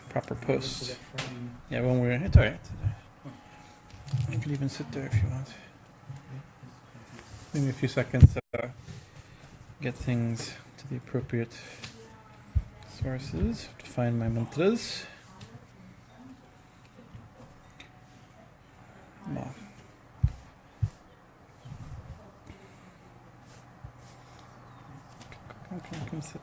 proper post. Yeah, when we're... It's alright. You can even sit there if you want. Give me a few seconds to get things to the appropriate sources. To find my mantras. Come sit.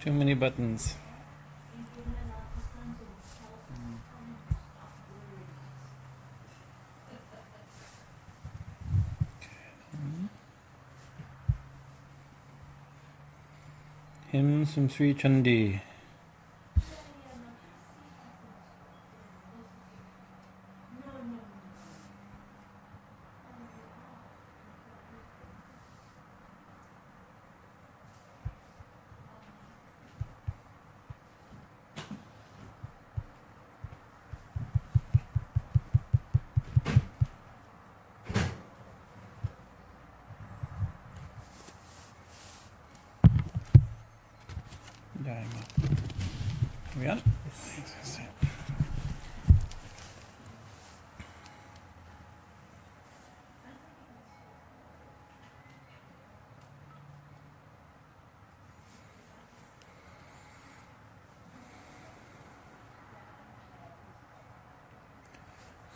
Too many buttons. Hymns from Sri Chandi. We on? Yes.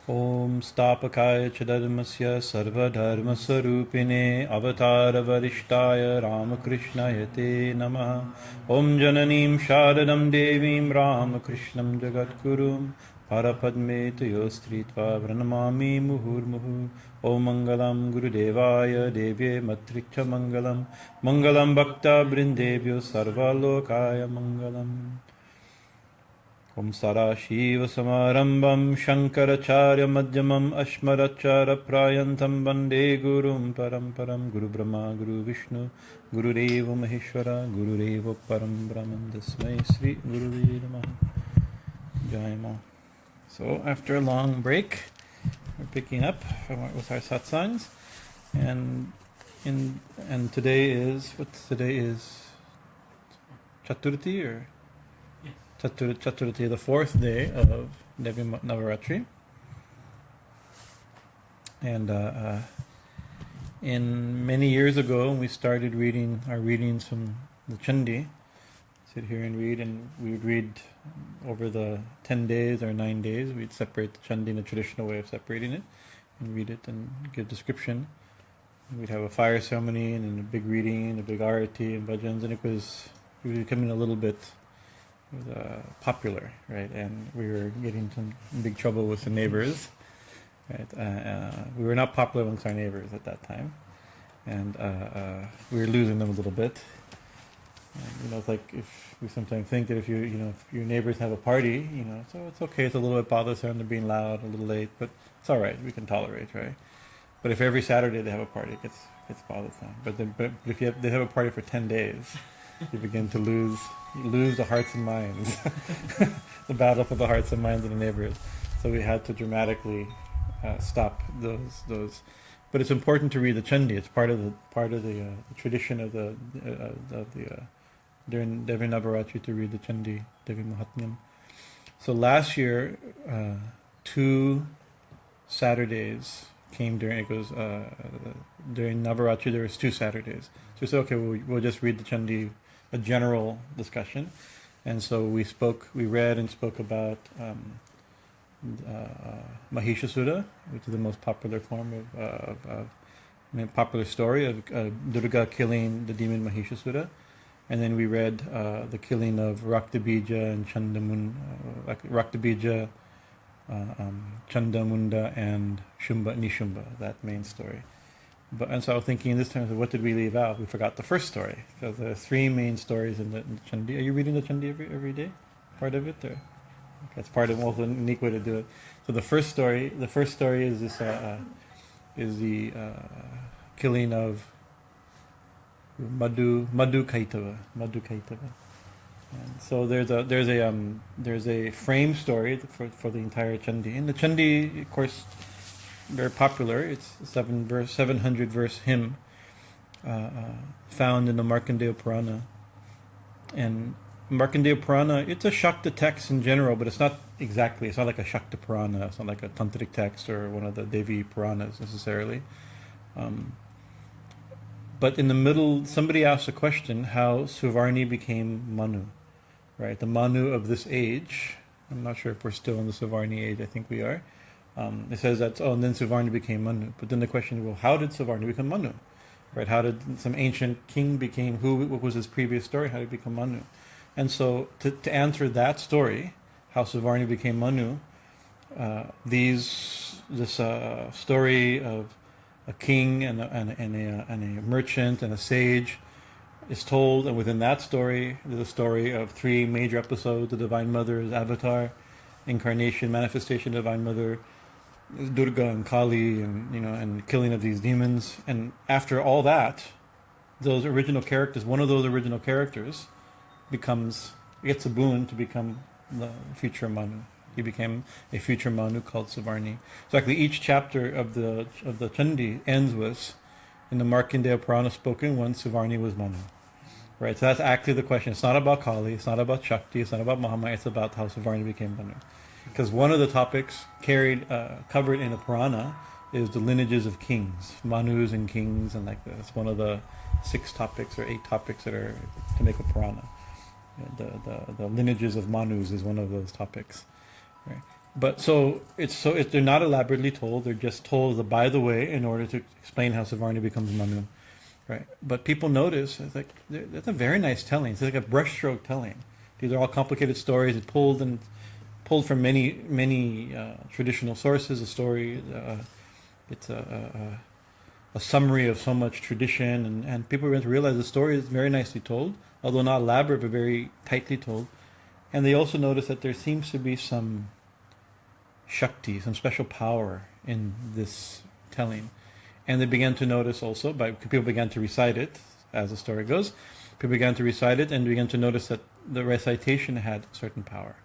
Om Stapakaya Chadharmasya Sarvadharma Sarupine Avatar Varishtaya Ramakrishna Te Namaha Om Jananim Sharadam Devim Ramakrishnam Jagatkurum Parapadme Tuyostritva Pranamami Muhurmuhu Om Mangalam Gurudevaya Devye Matricha Mangalam Mangalam Bhakta Brindebhyo Sarvalokaya Mangalam Om Sarashiva Samarambam Shankaracharya Madhyamam Ashmaracharya Prayantam Bande Gurum Paramparam Guru Brahma Guru Vishnu Guru Deva Maheshwara Guru Deva Param Brahman Tasmai Sri Guru Namaha Jai Ma. So after a long break, we're picking up with our satsangs, and today is Chaturthi or Chaturthi, the fourth day of Devi Navaratri, and in many years ago, when we started reading our readings from the Chandi, sit here and read, and we would read over the 10 days or 9 days. We'd separate the Chandi in a traditional way of separating it, and read it and give description. We'd have a fire ceremony and a big reading, a big arati and bhajans, and it was becoming a little bit popular, right? And we were getting some big trouble with the neighbors, right? We were not popular amongst our neighbors at that time, and we were losing them a little bit. And, it's like if we sometimes think that if your neighbors have a party, so it's okay. It's a little bit bothersome. They're being loud, a little late, but it's all right. We can tolerate, right? But if every Saturday they have a party, it gets bothersome. But if they have a party for 10 days, you begin to lose the hearts and minds, the battle for the hearts and minds of the neighbors. So we had to dramatically stop those. But it's important to read the Chandi. It's part of the tradition of the during Devi Navaratri to read the Chandi, Devi Mahatmya. So last year, 2 Saturdays came during Navaratri. There was 2 Saturdays. So we said, okay, we'll just read the Chandi, a general discussion, and so we read and spoke about Mahisha Sura, which is the most popular form of popular story of Durga killing the demon Mahisha Sura, and then we read the killing of Raktabija and Raktabija, Chandamunda, and Shumba Nishumba, that main story. And so I was thinking in this terms of what did we leave out? We forgot the first story, because there are three main stories in the Chandi. Are you reading the Chandi every day? Part of it, or that's part of also a unique way to do it. So the first story is this the killing of Madhu Kaitava. And so there's a frame story for the entire Chandi. And the Chandi, of course, very popular. It's 700 verse hymn found in the Markandeya Purana. And Markandeya Purana, it's a Shakta text in general, but it's not exactly. It's not like a Shakta Purana. It's not like a tantric text or one of the Devi Puranas necessarily. But in the middle, somebody asked a question: how Suvarni became Manu, right? The Manu of this age. I'm not sure if we're still in the Suvarni age. I think we are. It says that, and then Suvarni became Manu. But then the question is, well, how did Suvarni become Manu? Right? How did some ancient king became, what was his previous story? How did he become Manu? And so to answer that story, how Suvarni became Manu, this story of a king and a merchant and a sage is told, and within that story, there's a story of three major episodes: the Divine Mother's avatar, incarnation, manifestation of Divine Mother, Durga and Kali, and killing of these demons. And after all that, those original characters, one of those original characters, gets a boon to become the future Manu. He became a future Manu called Suvarni. So actually, each chapter of the Chandi ends with, in the Markandeya Purana spoken one, Suvarni was Manu. Right. So that's actually the question. It's not about Kali. It's not about Shakti. It's not about Mahatmya. It's about how Suvarni became Manu. Because one of the topics covered in the Purana is the lineages of kings, Manus and kings, and like that. It's one of the 6 topics or 8 topics that are to make a Purana. The lineages of Manus is one of those topics. Right. But they're not elaborately told. They're just told by the way in order to explain how Suvarni becomes Manu. Right. But people notice that's a very nice telling. It's like a brushstroke telling. These are all complicated stories. It's pulled from many traditional sources. A story, it's a summary of so much tradition, and people begin to realize the story is very nicely told, although not elaborate, but very tightly told. And they also notice that there seems to be some Shakti, some special power in this telling. And they began to notice also, people began to recite it, as the story goes, people began to recite it and began to notice that the recitation had certain power.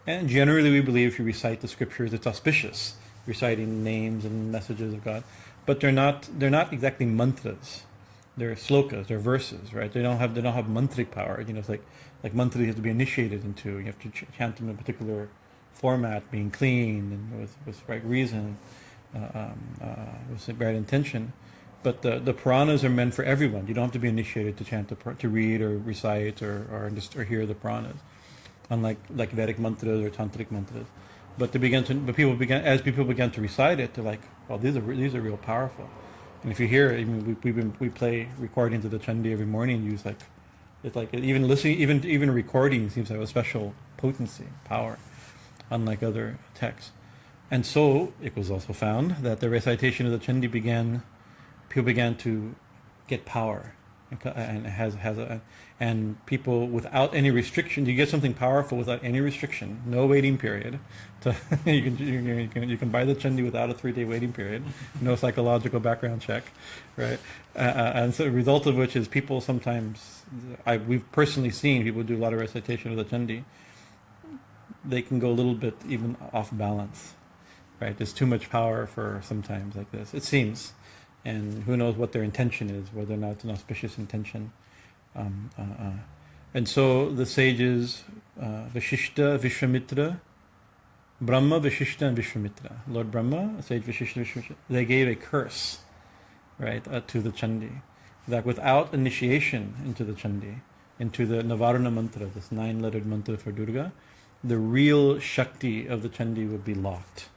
And generally we believe if you recite the scriptures, it's auspicious, reciting names and messages of God. But they're not exactly mantras. They're slokas, they're verses, right? They don't have mantric power. It's like mantra you have to be initiated into. You have to chant them in a particular format, being clean and with right reason, with the right intention. But the Puranas are meant for everyone. You don't have to be initiated to chant, to read or recite or hear the Puranas, unlike Vedic mantras or tantric mantras. But people began to recite it. They're like, well, these are real powerful. And if you hear it, we play recordings of the Chandi every morning. It's like even listening, even recording seems to have a special potency, power, unlike other texts. And so it was also found that the recitation of the Chandi people began to get power, and people without any restriction. You get something powerful without any restriction, no waiting period. You can buy the Chandi without a 3-day waiting period, no psychological background check, right? And so the result of which is people sometimes, we've personally seen people do a lot of recitation of the Chandi. They can go a little bit even off balance, right? There's too much power for sometimes like this, it seems. And who knows what their intention is, whether or not it's an auspicious intention. And so the sages, Vashishta, Vishwamitra, Brahma, Vashishta, and Vishwamitra, Lord Brahma, sage Vashishta, Vishwamitra, they gave a curse, right, to the Chandi, that without initiation into the Chandi, into the Navarana mantra, this 9-lettered mantra for Durga, the real Shakti of the Chandi would be locked.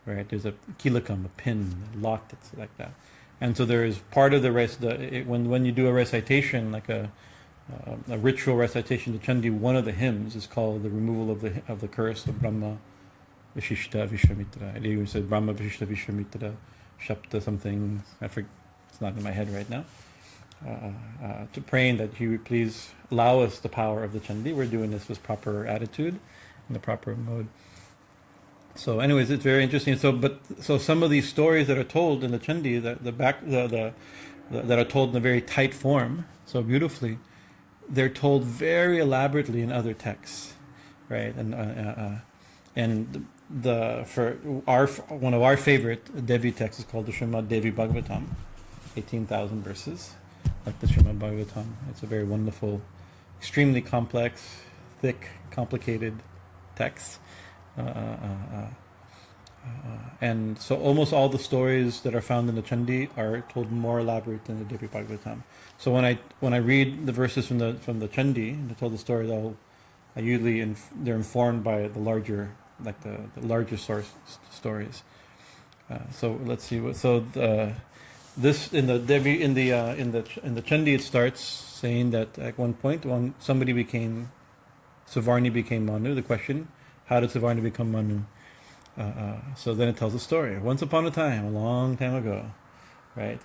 Right, there's a kilakam, a pin, locked. It's like that, and so there is part of the rest. When you do a recitation, like a a ritual recitation of the Chandi. One of the hymns is called the removal of the curse of Brahma, Vishishta, Vishwamitra. It even said Brahma, Vishishta, Vishwamitra, Shapta something. I forget. It's not in my head right now. To praying that he would please allow us the power of the Chandi. We're doing this with proper attitude, in the proper mode. So, anyways, it's very interesting. So some of these stories that are told in the Chandi, that are told in a very tight form, so beautifully, they're told very elaborately in other texts, right? And for one of our favorite Devi texts is called the Srimad Devi Bhagavatam, 18,000 verses, like the Srimad Bhagavatam. It's a very wonderful, extremely complex, thick, complicated text. And so almost all the stories that are found in the Chandi are told more elaborate than the Devi Bhagavatam. So when I read the verses from the Chandi and to tell the stories, they're informed by the larger source stories. So let's see. This in the Devi in the Chandi, it starts saying that at one point Savarni became Manu. The question: how did Savarni become Manu? So then it tells a story. Once upon a time, a long time ago, right?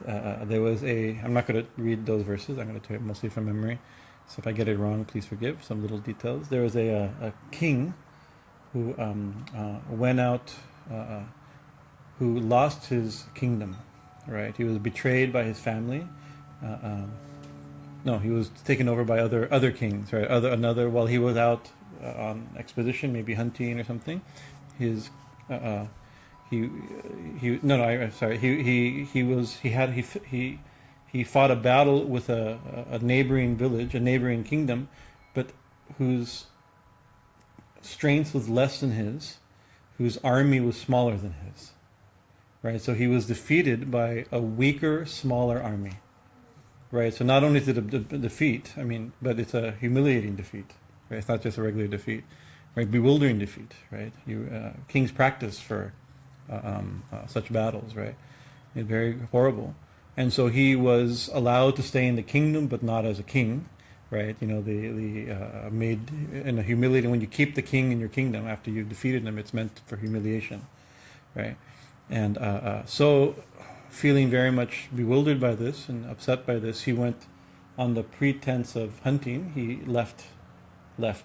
There was I'm not going to read those verses. I'm going to tell it mostly from memory. So if I get it wrong, please forgive some little details. There was a king who went out, who lost his kingdom. Right? He was betrayed by his family. No, he was taken over by other kings. Right? While he was out on expedition, maybe hunting or something. He fought a battle with a neighboring village, a neighboring kingdom, but whose strength was less than his, whose army was smaller than his. Right, so he was defeated by a weaker, smaller army. Right, so not only is it a defeat, but it's a humiliating defeat. Right, it's not just a regular defeat. Right, bewildering defeat. Right, kings practice for such battles. Right, it's very horrible. And so he was allowed to stay in the kingdom, but not as a king. Right, made in a humiliating. When you keep the king in your kingdom after you've defeated him, it's meant for humiliation. Right. And so, feeling very much bewildered by this and upset by this, he went on the pretense of hunting. He left,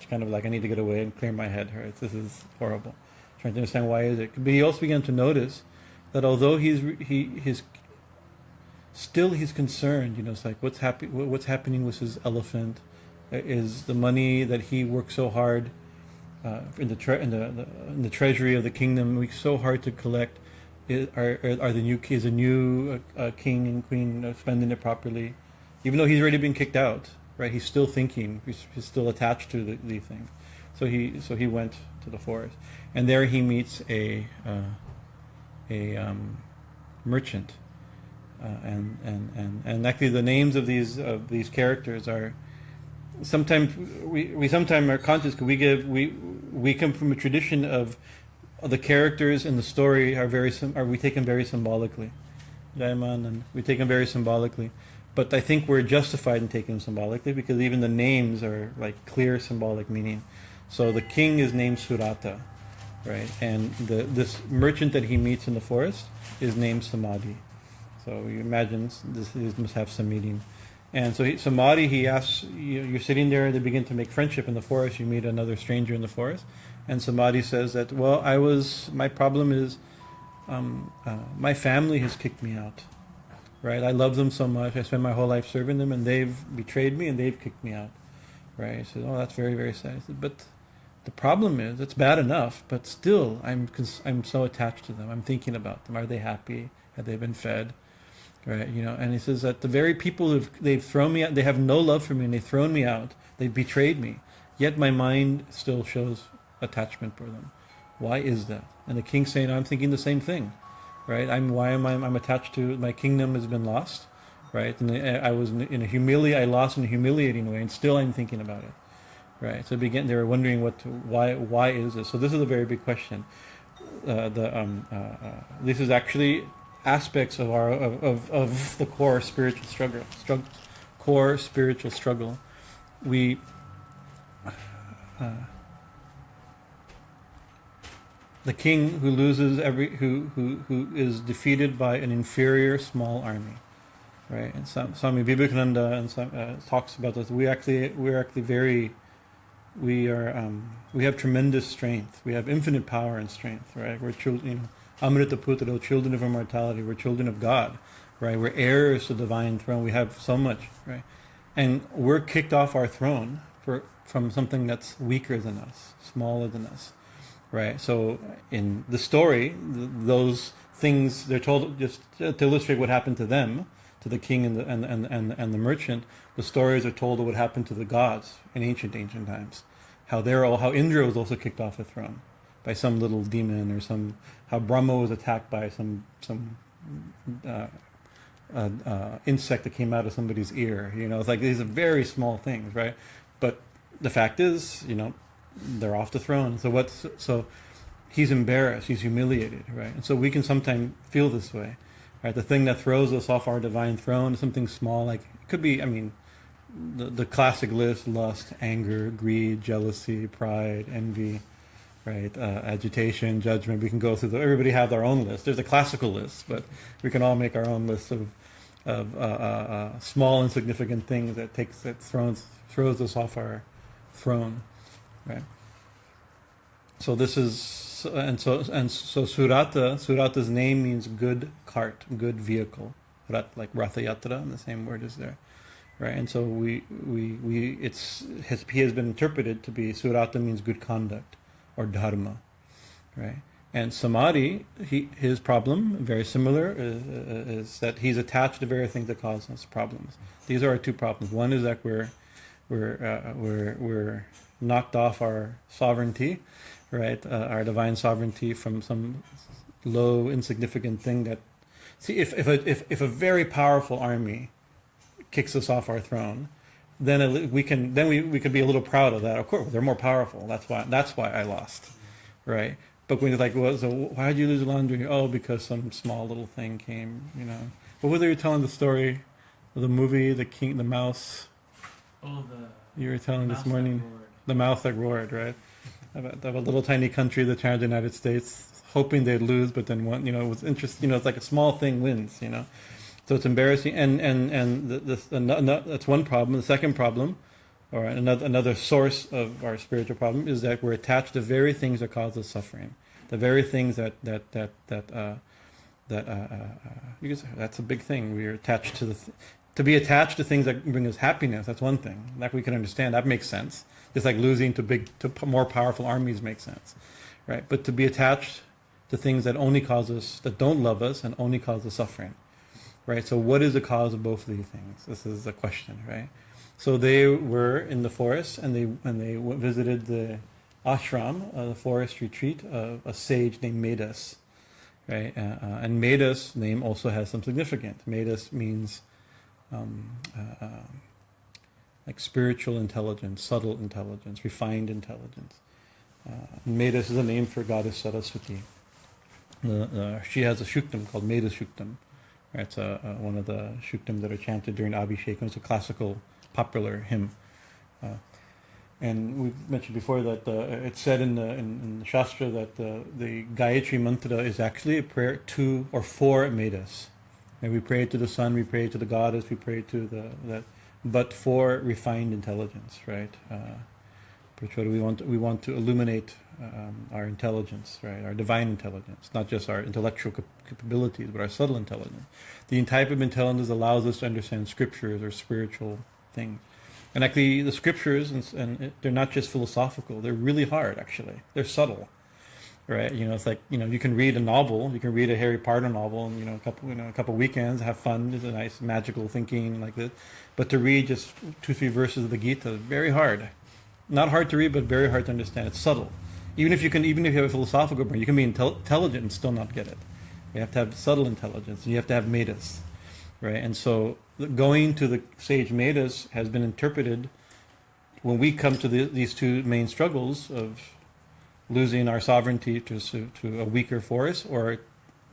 kind of like, I need to get away and clear my head. Right? This is horrible. Trying to understand why is it. But he also began to notice that although he's concerned. It's like what's happening with his elephant. Is the money that he worked so hard in the treasury of the kingdom, so hard to collect. Is a new king and queen spending it properly, even though he's already been kicked out, right? He's still thinking. He's still attached to the thing. So he went to the forest, and there he meets a merchant, and actually the names of these characters are sometimes we sometimes are conscious because we come from a tradition of the characters in the story we take them very symbolically. Jaiman, and we take them very symbolically. But I think we're justified in taking them symbolically because even the names are like clear symbolic meaning. So the king is named Surata, right? And this merchant that he meets in the forest is named Samadhi. So you imagine this must have some meaning. And so Samadhi, he asks, you're sitting there, they begin to make friendship in the forest, you meet another stranger in the forest. And Samadhi says that, my problem is my family has kicked me out, right? I love them so much. I spent my whole life serving them, and they've betrayed me, and they've kicked me out, right? He says, that's very, very sad. I said, but the problem is, it's bad enough, but still, I'm so attached to them. I'm thinking about them. Are they happy? Have they been fed? Right? And he says that the very people they've thrown me out, they have no love for me, and they've thrown me out. They've betrayed me. Yet my mind still shows attachment for them. Why is that? And the king's saying, I'm thinking the same thing, right? I'm attached to, my kingdom has been lost, right? And I was I lost in a humiliating way, and still I'm thinking about it, right? So they were wondering why is this? So this is a very big question. This is actually aspects of the core spiritual struggle we the king who loses who is defeated by an inferior small army, right? And Swami Bhajanananda and talks about this. We have tremendous strength. We have infinite power and strength, right? We're children, Amrita Putra, children of immortality. We're children of God, right? We're heirs to the divine throne. We have so much, right? And we're kicked off our throne from something that's weaker than us, smaller than us, right? So in the story, those things they're told just to illustrate what happened to them, to the king and the merchant. The stories are told of what happened to the gods in ancient times, how Indra was also kicked off the throne by some little demon, or how Brahma was attacked by some insect that came out of somebody's ear. It's like these are very small things, right? But the fact is, they're off the throne. So he's embarrassed, he's humiliated, right? And so we can sometimes feel this way, right? The thing that throws us off our divine throne is something small, like it could be, the classic list: lust, anger, greed, jealousy, pride, envy, right? Agitation, judgment. We can go through everybody have their own list. There's a classical list, but we can all make our own list of small insignificant things that throws us off our throne, right? So this is so Surata's name means good cart, good vehicle. Like Ratha Yatra, and the same word is there, right? And so he has been interpreted to be Surata means good conduct or dharma, right? And Samadhi, his problem, very similar, is that he's attached to various things that cause us problems. These are our two problems. One is that we're knocked off our sovereignty, right? Our divine sovereignty from some low, insignificant thing that. See, if a very powerful army kicks us off our throne, then we could be a little proud of that. Of course, they're more powerful. That's why I lost, right? But when you're like, well, so why did you lose London? Oh, because some small little thing came, But whether you're telling the story of the movie, the mouse. Oh, you were telling this morning, the mouse that roared, right? About a little tiny country that challenged the United States, hoping they'd lose, but then won. It was interesting. It's like a small thing wins. So it's embarrassing, and that's one problem. The second problem, or another source of our spiritual problem, is that we're attached to very things that cause us suffering. The very things that's a big thing. We're attached to be attached to things that bring us happiness. That's one thing that we can understand. That makes sense. Just like losing to more powerful armies makes sense, right? But to be attached to things that don't love us and only cause us suffering, right? So what is the cause of both of these things? This is the question, right? So they were in the forest, and they visited the ashram, the forest retreat of a sage named Medas, right? And Medas' name also has some significance. Medas means like spiritual intelligence, subtle intelligence, refined intelligence. Medas is a name for goddess Saraswati. She has a shuktam called Medas Shuktam. Right? It's one of the shuktam that are chanted during Abhishekam. It's a classical, popular hymn. And we've mentioned before that it's said in the Shastra that the Gayatri Mantra is actually a prayer to or for Medas. And we pray to the sun, we pray to the goddess, we pray to but for refined intelligence, right? We want to illuminate our intelligence, right? Our divine intelligence, not just our intellectual capabilities, but our subtle intelligence. The type of intelligence allows us to understand scriptures or spiritual things. And actually, the scriptures, and they're not just philosophical; they're really hard. Actually, they're subtle, right? It's like you can read a novel, you can read a Harry Potter novel, and a couple weekends, have fun. It's a nice magical thinking like this. But to read just 2-3 verses of the Gita is very hard. Not hard to read, but very hard to understand. It's subtle. Even if you have a philosophical brain, you can be intelligent and still not get it. You have to have subtle intelligence, and you have to have Medas, right? And so going to the sage Medas has been interpreted when we come to these two main struggles of losing our sovereignty to a weaker force or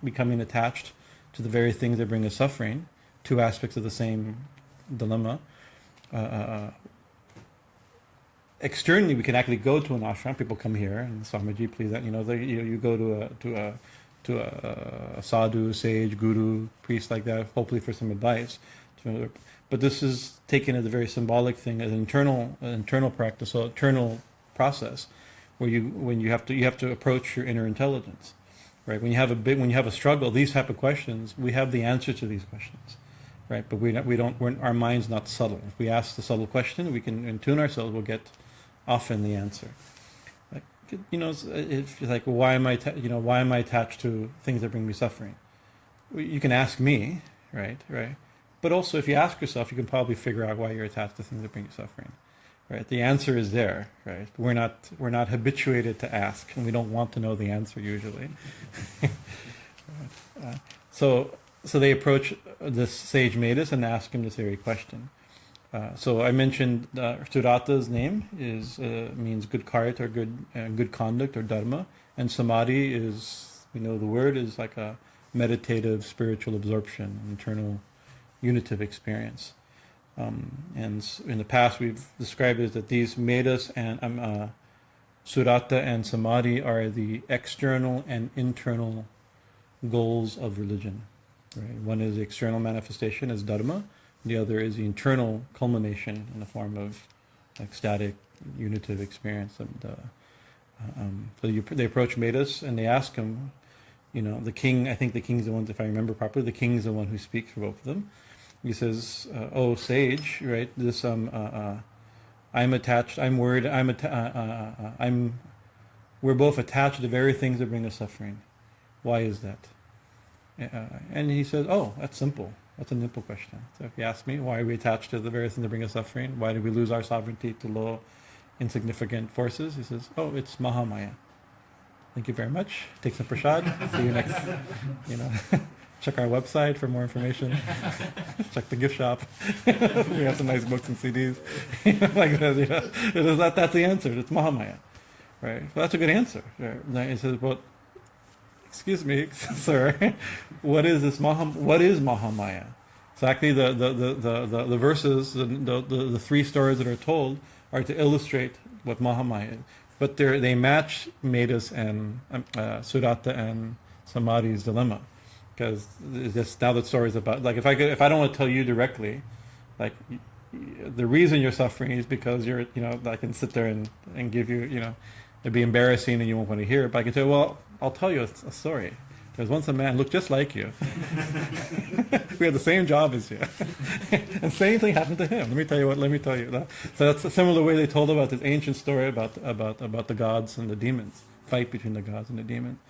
becoming attached to the very things that bring us suffering, two aspects of the same dilemma. externally, we can actually go to an ashram. People come here, and Swamiji, please, you go to a sadhu, sage, guru, priest like that, hopefully for some advice. But this is taken as a very symbolic thing, as an internal practice, or internal process, where you have to approach your inner intelligence, right? When you have a struggle, these type of questions, we have the answer to these questions, right? But our mind's not subtle. If we ask the subtle question, we can tune ourselves. We'll get often the answer. Like, it's like, why am I attached to things that bring me suffering? You can ask me, right? But also, if you ask yourself, you can probably figure out why you're attached to things that bring you suffering, right? The answer is there, right? We're not habituated to ask, and we don't want to know the answer usually. So they approach this sage Medus and ask him this very question. So I mentioned Surata's name means good cart or good conduct or dharma, and samadhi is, the word is like a meditative spiritual absorption, internal unitive experience. And in the past we've described it that these Medus and Surata and samadhi are the external and internal goals of religion. Right? One is the external manifestation as dharma. The other is the internal culmination in the form of ecstatic, unitive experience. And they approach Medus and they ask him, the king, I think the king's the one, if I remember properly, the king's the one who speaks for both of them. He says, "Oh sage, right? This I'm attached. I'm worried. We're both attached to the very things that bring us suffering. Why is that?" And he says, "Oh, that's simple. That's a simple question. So if you ask me, why are we attached to the very things that bring us suffering? Why do we lose our sovereignty to low, insignificant forces?" He says, "Oh, it's Mahamaya. Thank you very much. Take some prasad. See you next. Check our website for more information. Check the gift shop. We have some nice books and CDs. Like that. That's the answer. It's Mahamaya, right? Well, that's a good answer. Right? He says, "Well, excuse me, sir. What is this What is Mahamaya?" So actually, the verses, the three stories that are told are to illustrate what Mahamaya is. But they match Medus and Surata and Samadhi's dilemma, because now the story is about, like, if I don't want to tell you directly, like, the reason you're suffering is because I can sit there and give you, it'd be embarrassing and you won't want to hear it. But I can say, well, I'll tell you a story. There's once a man looked just like you. We had the same job as you, and same thing happened to him. Let me tell you. So that's a similar way they told about this ancient story about the gods and the demons, fight between the gods and the demons.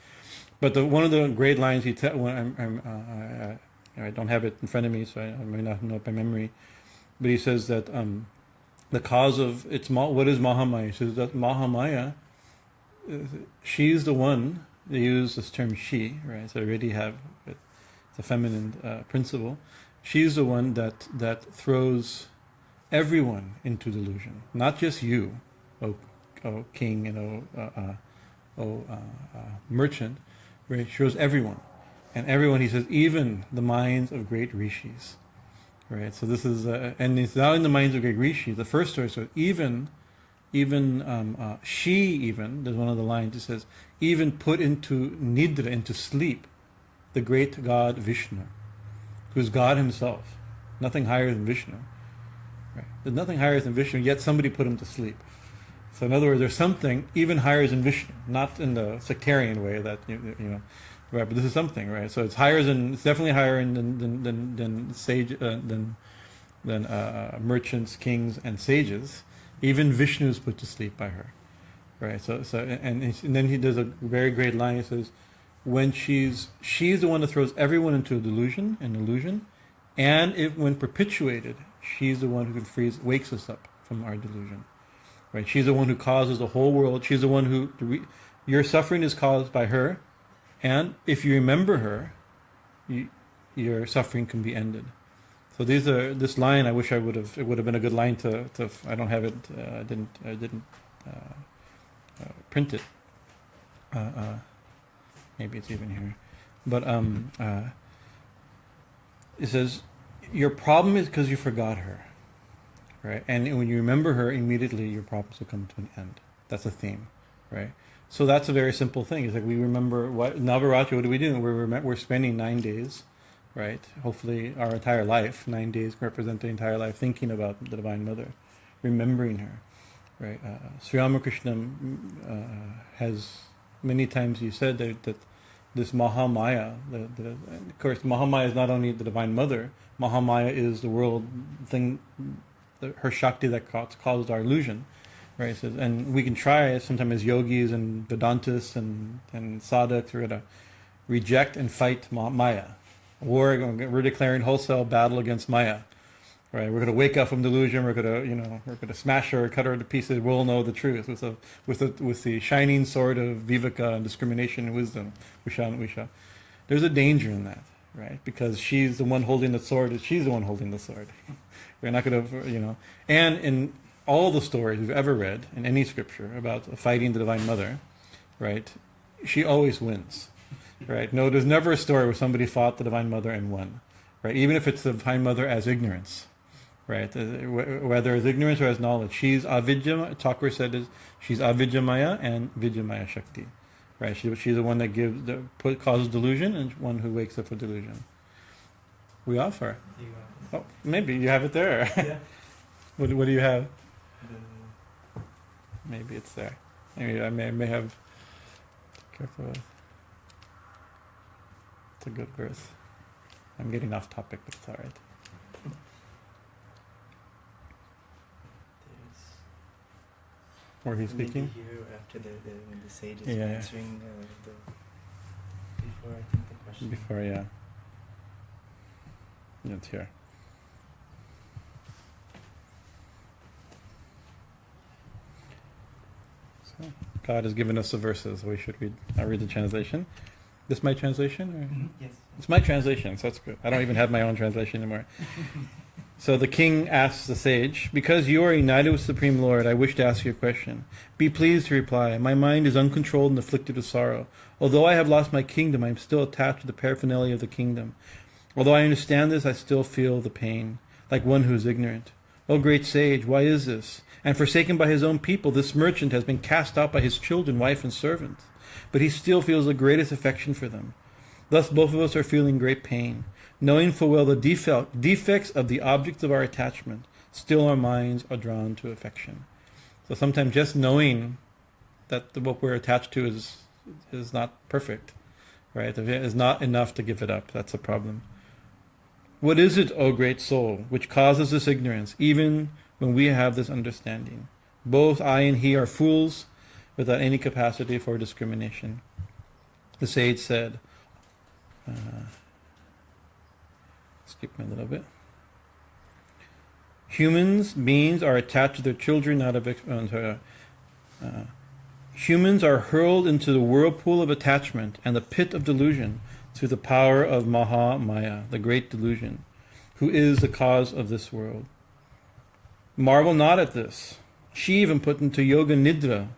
But one of the great lines I don't have it in front of me, so I may not know it by memory. But he says that the cause of what is Mahamaya? He says that Mahamaya, she's the one. They use this term she, right? So they already have it's a feminine principle. She's the one that throws everyone into delusion, not just you, oh king, and merchant. Right? She throws everyone, and everyone. He says, even the minds of great rishis, right? So this is, and it's not in the minds of great rishis. The first story, so even she even, there's one of the lines that says, even put into nidra, into sleep, the great God Vishnu, who's God himself, nothing higher than Vishnu. Right? There's nothing higher than Vishnu, yet somebody put him to sleep. So in other words, there's something even higher than Vishnu, not in the sectarian way that right? But this is something, right? So it's definitely higher than sage, than merchants, kings, and sages. Even Vishnu is put to sleep by her, right? So and then he does a very great line. He says, when she's the one that throws everyone into an illusion, and when perpetuated, she's the one who wakes us up from our delusion, right? She's the one who causes the whole world. She's the one who your suffering is caused by her, and if you remember her, your suffering can be ended. So this line, I wish it would have been a good line to I don't have it, I didn't print it. Maybe it's even here. But it says, your problem is because you forgot her. right? And when you remember her, immediately your problems will come to an end. That's a theme, right? So that's a very simple thing. It's like we remember what Navaratri. What do we do? We're spending 9 days, right? Hopefully, our entire life. 9 days represent the entire life, thinking about the Divine Mother, remembering her, right? Sri Ramakrishna has many times he said that this Mahamaya, of course, Mahamaya is not only the Divine Mother. Mahamaya is the world thing, her Shakti that caused our illusion. Right, so, and we can try sometimes as yogis and Vedantists and sadhaks, we're going to reject and fight Maya. We're declaring wholesale battle against Maya. Right, we're going to wake up from delusion. We're going to smash her, cut her to pieces. We'll know the truth with the shining sword of viveka and discrimination and wisdom. We shall. There's a danger in that, right? Because she's the one holding the sword. She's the one holding the sword. We're not going to, and in all the stories we've ever read in any scripture about fighting the Divine Mother, right? She always wins, right? No, there's never a story where somebody fought the Divine Mother and won, right? Even if it's the Divine Mother as ignorance, right? Whether as ignorance or as knowledge, she's avidya. Thakur said she's avidyamaya and vidyamaya shakti, right? She's the one that causes delusion and one who wakes up with delusion. We offer. Oh, maybe you have it there. Yeah. What do you have? Maybe it's there. Maybe I may have. Careful. It's a good verse. I'm getting off topic, but it's all right. Were he speaking? Here after when the sage is Yeah. answering before I think the question. Before, yeah. It's here. God has given us the verses. We should read. I'll read the translation. This my translation? Or? Yes. It's my translation, so that's good. I don't even have my own translation anymore. So the king asks the sage, "Because you are united with Supreme Lord, I wish to ask you a question. Be pleased to reply. My mind is uncontrolled and afflicted with sorrow. Although I have lost my kingdom, I am still attached to the paraphernalia of the kingdom. Although I understand this, I still feel the pain, like one who is ignorant. O great sage, why is this? And forsaken by his own people, this merchant has been cast out by his children, wife, and servants. But he still feels the greatest affection for them. Thus both of us are feeling great pain. Knowing full well the defects of the objects of our attachment, still our minds are drawn to affection." So sometimes just knowing that what we're attached to is not perfect, right? Is not enough to give it up. That's a problem. "What is it, O great soul, which causes this ignorance, even when we have this understanding? Both I and he are fools without any capacity for discrimination." The sage said, skip me a little bit. Beings are attached to their children out of humans are hurled into the whirlpool of attachment and the pit of delusion through the power of Mahamaya, the great delusion, who is the cause of this world. Marvel not at this. She even put into yoga nidra.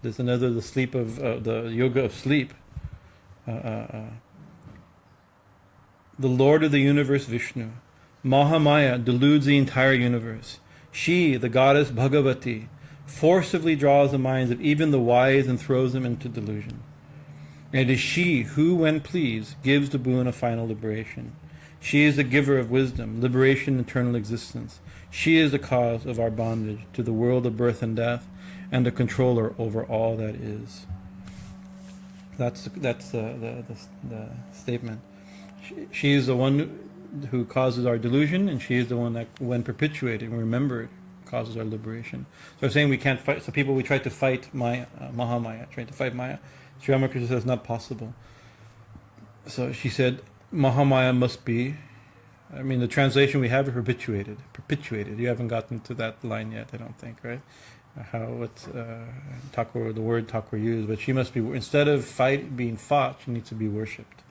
There's the sleep of the yoga of sleep. The Lord of the universe, Vishnu. Mahamaya deludes the entire universe. She, the goddess Bhagavati, forcibly draws the minds of even the wise and throws them into delusion. And it is she who, when pleased, gives the boon of final liberation. She is the giver of wisdom, liberation, eternal existence. She is the cause of our bondage to the world of birth and death, and the controller over all that is. That's the statement. She is the one who causes our delusion, and she is the one that, when perpetuated and remembered, causes our liberation. So I'm saying we can't fight. So we try to fight Maya, Mahamaya, trying to fight Maya. Sri Ramakrishna says not possible. So she said, Mahamaya must be. I mean, the translation we have is perpetuated. Perpetuated. You haven't gotten to that line yet, I don't think, right? How it's Thakur, the word Thakur used, but she must be, instead of being fought, she needs to be worshipped.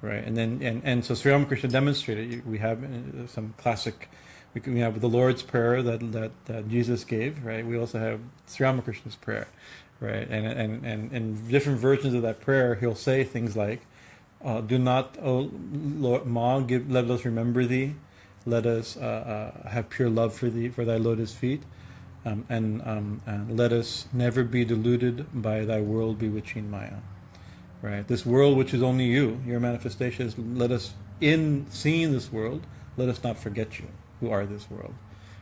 Right, and then and so Sri Ramakrishna demonstrated. We have some classic. We have the Lord's Prayer that Jesus gave. Right, we also have Sri Ramakrishna's prayer. Right, and in different versions of that prayer, he'll say things like, "Do not, O Lord, Ma, let us remember thee. Let us have pure love for thy lotus feet, and let us never be deluded by thy world bewitching Maya. Right? This world which is only you, your manifestation, is let us, in seeing this world, let us not forget you, who are this world.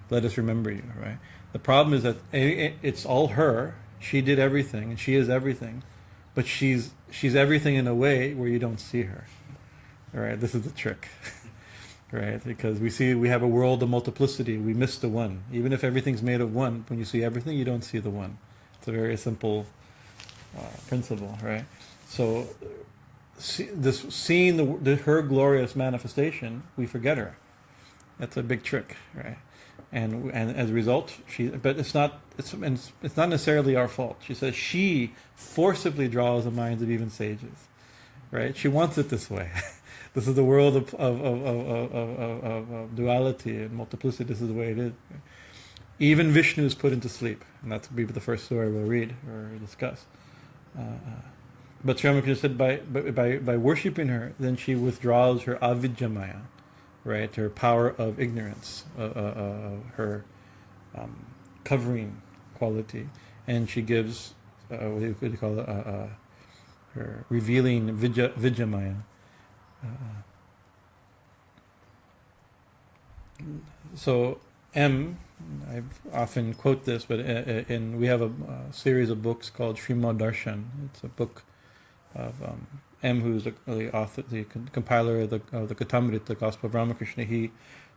Let us remember you, right? The problem is that it's all her. She did everything, and she is everything, but she's everything in a way where you don't see her. All right, this is the trick, right? Because we have a world of multiplicity. We miss the one. Even if everything's made of one, when you see everything, you don't see the one. It's a very simple principle, right? So, seeing her glorious manifestation, we forget her. That's a big trick, right? And as a result, but it's not necessarily our fault. She says she forcibly draws the minds of even sages, right? She wants it this way. This is the world of duality and multiplicity. This is the way it is. Even Vishnu is put into sleep, and that's be the first story we'll read or discuss. But Sri Ramakrishna said by worshipping her, then she withdraws her avidya maya, right? Her power of ignorance, her covering quality, and she gives what do you call it? Her revealing vidya maya. So I often quote this, but we have a series of books called Srimad Darshan. It's a book of M, who's the author, the compiler of the Katamrita, the Gospel of Ramakrishna.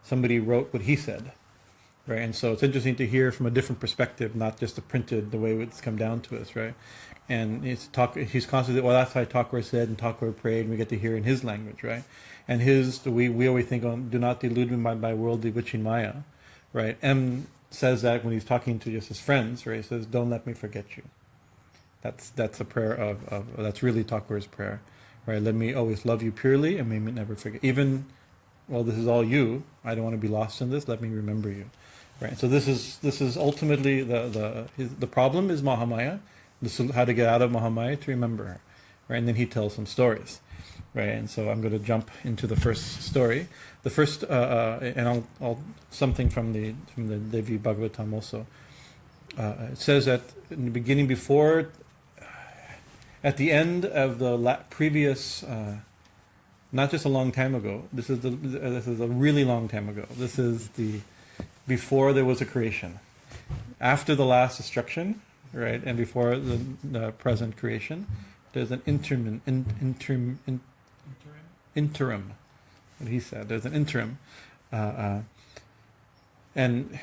Somebody wrote what he said, right? And so it's interesting to hear from a different perspective, not just the way it's come down to us, right? And he's constantly, well, that's how Thakur said and Thakur prayed, and we get to hear in his language, right? And we always think, do not delude me by world bewitching Maya, right? M says that when he's talking to just his friends, right? He says, don't let me forget you. That's a prayer that's really Thakur's prayer, right? Let me always love you purely and may me never forget. Even, well, this is all you. I don't want to be lost in this. Let me remember you, right? So this is ultimately the problem is Mahamaya. This is how to get out of Mahamaya, to remember her, right? And then he tells some stories, right? And so I'm going to jump into the first story. The first, and I'll something from the Devi Bhagavatam also. It says that in the beginning, at the end of the previous, not just a long time ago. This is a really long time ago. This is before there was a creation, after the last destruction, right, and before the present creation. There's an interim. What he said. There's an interim, and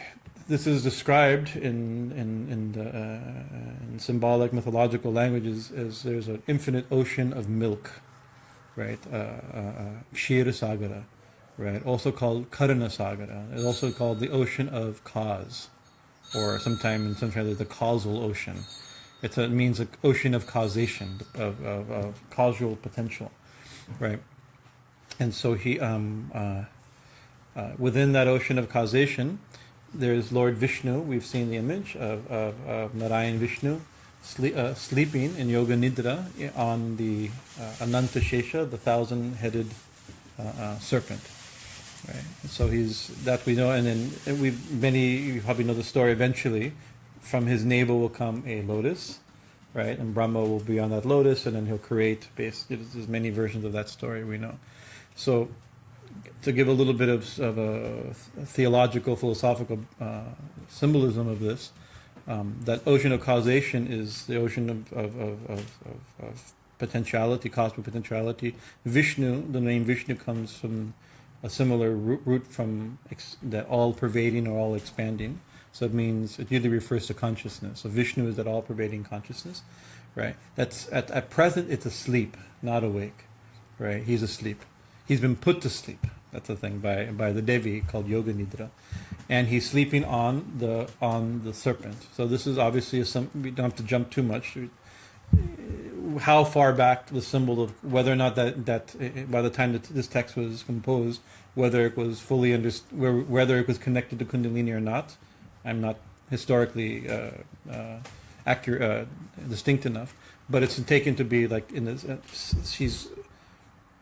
this is described in symbolic mythological languages as there's an infinite ocean of milk, right? Kshira Sagara, right? Also called Karana Sagara. It's also called the ocean of cause, or sometimes there's the causal ocean. It means an ocean of causation, of causal potential, right? And so within that ocean of causation, there's Lord Vishnu. We've seen the image of Narayan Vishnu sleeping in Yoga Nidra on the Ananta Shesha, the 1,000-headed serpent. Right. So that we know, and then you probably know the story. Eventually, from his navel will come a lotus, right? And Brahma will be on that lotus, and then he'll create. There's many versions of that story we know. So, to give a little bit of a theological, philosophical symbolism of this, that ocean of causation is the ocean of potentiality, cosmic potentiality. Vishnu, the name Vishnu comes from a similar root from that all-pervading or all-expanding. So it usually refers to consciousness. So Vishnu is that all-pervading consciousness, right? That's at present it's asleep, not awake, right? He's asleep. He's been put to sleep. That's the thing by the Devi called Yoga Nidra, and he's sleeping on the serpent. So this is obviously we don't have to jump too much. How far back the symbol of whether or not that by the time that this text was composed, whether it was fully whether it was connected to Kundalini or not, I'm not historically accurate, distinct enough. But it's taken to be like she's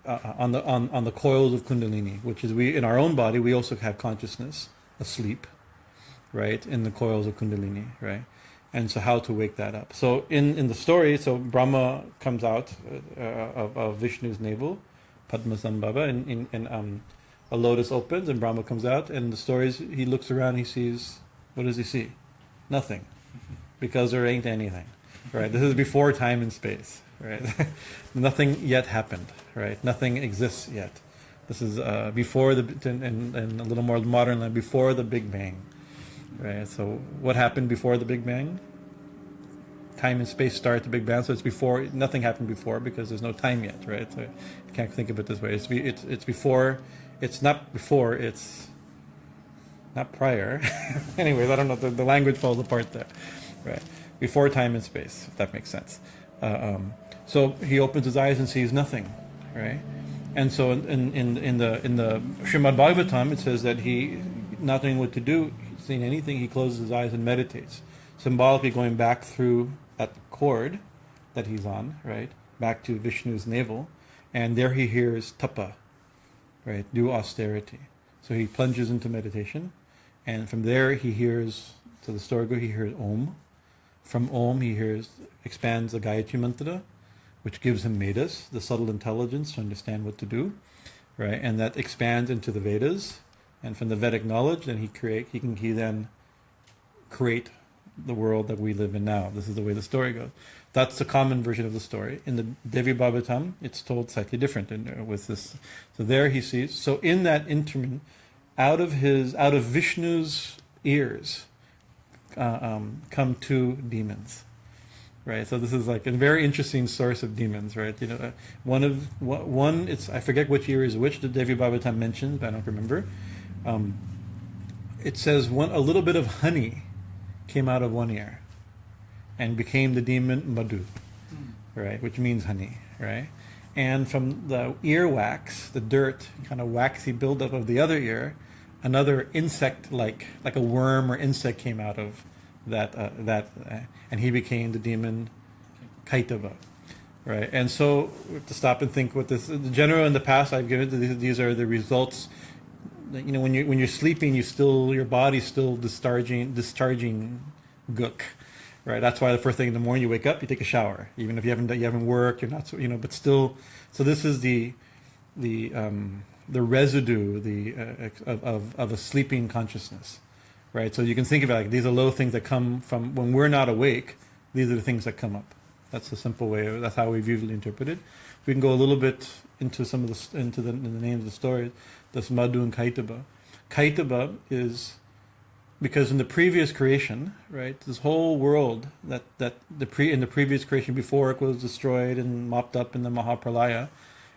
on the coils of Kundalini, which is we in our own body we also have consciousness asleep, right, in the coils of Kundalini, right, and so how to wake that up. So in the story, so Brahma comes out of Vishnu's navel, Padmasambhava, and a lotus opens and Brahma comes out, and the story is he looks around, he sees, what does he see? Nothing, because there ain't anything, right? This is before time and space, right? Nothing yet happened, right? Nothing exists yet. This is before and a little more modern, before the Big Bang, right? So what happened before the Big Bang? Time and space start the Big Bang, so it's before. Nothing happened before because there's no time yet, right? So you can't think of it this way. It's before. It's not before. It's not prior. Anyways, I don't know. The language falls apart there, right? Before time and space, if that makes sense. So he opens his eyes and sees nothing, right? And so in the Srimad Bhagavatam, it says that he, not knowing what to do, seeing anything, he closes his eyes and meditates, symbolically going back through that cord that he's on, right, back to Vishnu's navel, and there he hears tapa, right, do austerity. So he plunges into meditation, and from there he hears, to the story goes, he hears Om. From Om he expands the Gayatri Mantra, which gives him Vedas, the subtle intelligence to understand what to do, right? And that expands into the Vedas, and from the Vedic knowledge, then he then create the world that we live in now. This is the way the story goes. That's the common version of the story. In the Devi Bhagavatam, it's told slightly different with this. So there he sees. So in that interim, out of Vishnu's ears, come two demons. Right, so this is like a very interesting source of demons, right? You know, one. It's I forget which year is which. The Devi Bhagavatam mentions, but I don't remember. It says a little bit of honey came out of one ear, and became the demon Madhu, right? Which means honey, right? And from the earwax, the dirt, kind of waxy buildup of the other ear, another insect like a worm or insect came out of that, and he became the demon Kaitava, right? And so we have to stop and think what this. The general in the past I've given these are the results. You know, when you're sleeping, your body's still discharging gook, right? That's why the first thing in the morning you wake up, you take a shower, even if you haven't worked, you're not, but still. So this is the residue of a sleeping consciousness. Right, so you can think of it like these are low things that come from when we're not awake. These are the things that come up. That's a simple way. That's how we've usually interpreted. We can go a little bit into some of the names of the stories. This Madhu and Kaitaba. Kaitaba is because in the previous creation, right, this whole world in the previous creation before it was destroyed and mopped up in the Mahapralaya,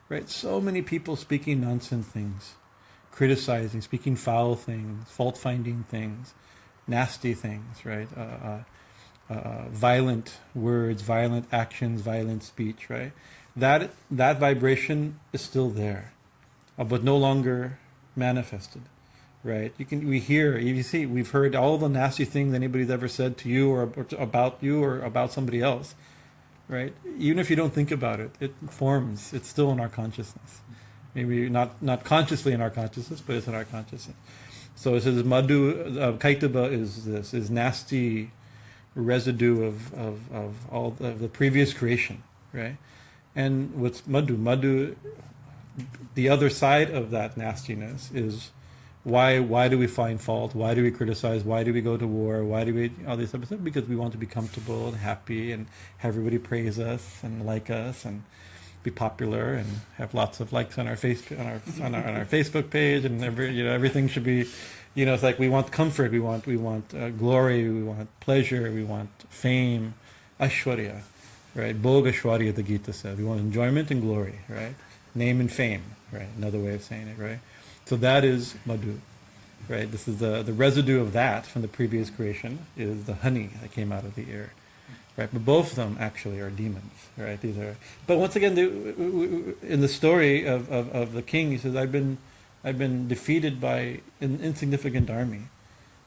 right? So many people speaking nonsense things. Criticizing, speaking foul things, fault-finding things, nasty things, right? Violent words, violent actions, violent speech, right? That vibration is still there, but no longer manifested, right? We hear, you see, we've heard all the nasty things anybody's ever said to you or about somebody else, right? Even if you don't think about it, it forms. It's still in our consciousness. Maybe not consciously in our consciousness, but it's in our consciousness. So it says Madhu, Kaitaba is nasty residue of all of the previous creation, right? And what's Madhu, the other side of that nastiness is why do we find fault? Why do we criticize? Why do we go to war? Why do we all these stuff? Because we want to be comfortable and happy and have everybody praise us and like us and be popular and have lots of likes on our Facebook page, and everything should be, it's like we want comfort, we want glory, we want pleasure, we want fame, Aishwarya, right? Bhoga Aishwarya, the Gita said. We want enjoyment and glory, right? Name and fame, right? Another way of saying it, right? So that is Madhu, right? This is the residue of that from the previous creation is the honey that came out of the ear. Right, but both of them actually are demons, right? But once again, in the story of the king, he says, "I've been defeated by an insignificant army,"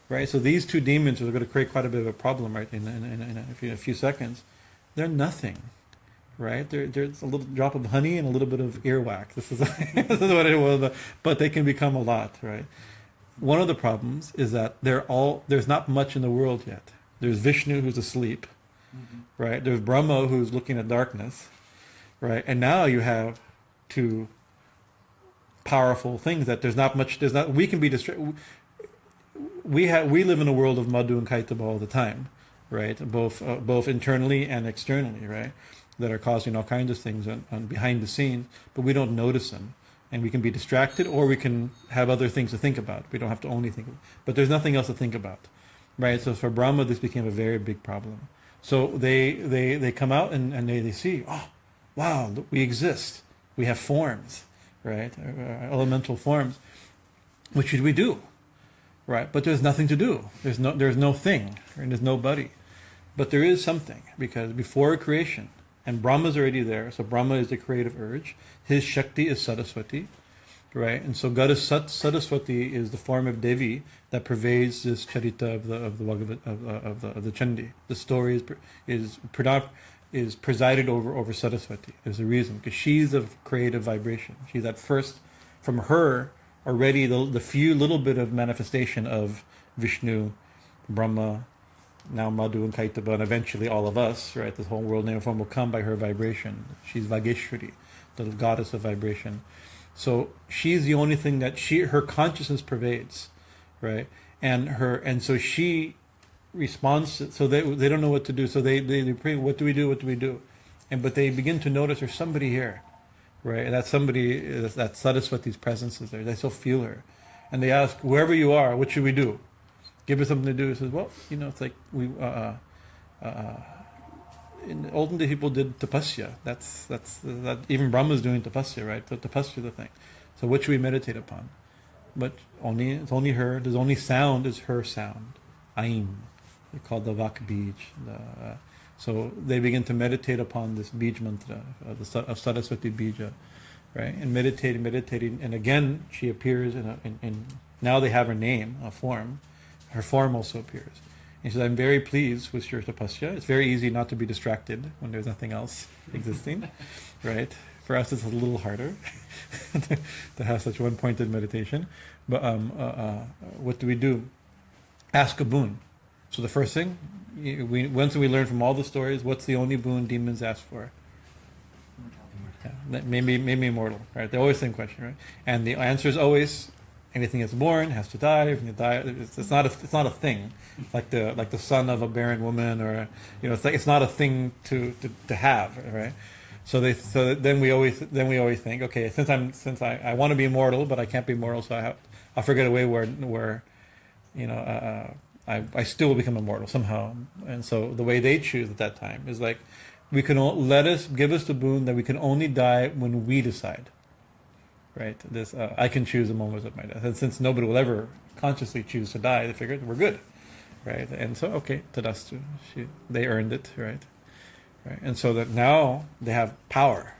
right? So these two demons are going to create quite a bit of a problem, right? In a few seconds, they're nothing, right? There's a little drop of honey and a little bit of earwax. This is, this is what it was, but they can become a lot, right? One of the problems is that there's not much in the world yet. There's Vishnu who's asleep, right? There's Brahma who's looking at darkness, right? And now you have two powerful things that we can be distracted. We live in a world of Madhu and Kaitaba all the time, right? Both internally and externally, right? That are causing all kinds of things on behind the scenes, but we don't notice them. And we can be distracted, or we can have other things to think about. We don't have to only think about, but there's nothing else to think about, right? So for Brahma, this became a very big problem. So they come out and they see, oh, wow, look, we exist. We have forms, right? Elemental forms. What should we do, right? But there's nothing to do. There's no thing, and there's nobody. But there is something, because before creation, and Brahma's already there. So Brahma is the creative urge. His Shakti is Saraswati, right? And so Goddess Saraswati is the form of Devi that pervades this charita of the Chandi. The story is presided over Saraswati. There's a reason, because she's of creative vibration. She's at first, from her already the few little bit of manifestation of Vishnu, Brahma, now Madhu and Kaitaba, and eventually all of us, right? This whole world name and form will come by her vibration. She's Vageshwari, the goddess of vibration. So she's the only thing that her consciousness pervades, right? And so she responds. So they don't know what to do. So they pray, what do we do? What do we do? But they begin to notice there's somebody here, right? And that somebody is that Saraswati's presence is there. They still feel her, and they ask, wherever you are, what should we do? Give us something to do. He says, well, it's like in the olden days people did tapasya. That's even Brahma's doing tapasya, right? So tapasya is the thing. So what should we meditate upon? But it's only her. There's only sound is her sound. Aim. They call the Vak Bij. So they begin to meditate upon this Bij mantra of Saraswati Bija, right? And meditating, and again she appears in now they have her name, a form. Her form also appears. And he says, I'm very pleased with your tapasya. It's very easy not to be distracted when there's nothing else existing, right? For us, it's a little harder to have such one-pointed meditation. But what do we do? Ask a boon. So the first thing, once we learn from all the stories, what's the only boon demons ask for? Yeah, maybe immortal, right? They always same question, right? And the answer is always, anything that's born has to die. Everything that dies, it's not a thing, like the son of a barren woman, or it's not a thing to have, right? So then we always think, okay, since I want to be immortal, but I can't be immortal, so I'll figure a way where I still will become immortal somehow. And so the way they choose at that time is like, give us the boon that we can only die when we decide. Right, this I can choose the moment of my death, and since nobody will ever consciously choose to die, they figured we're good, right? And so Tadastu, they earned it, right? And so that now they have power.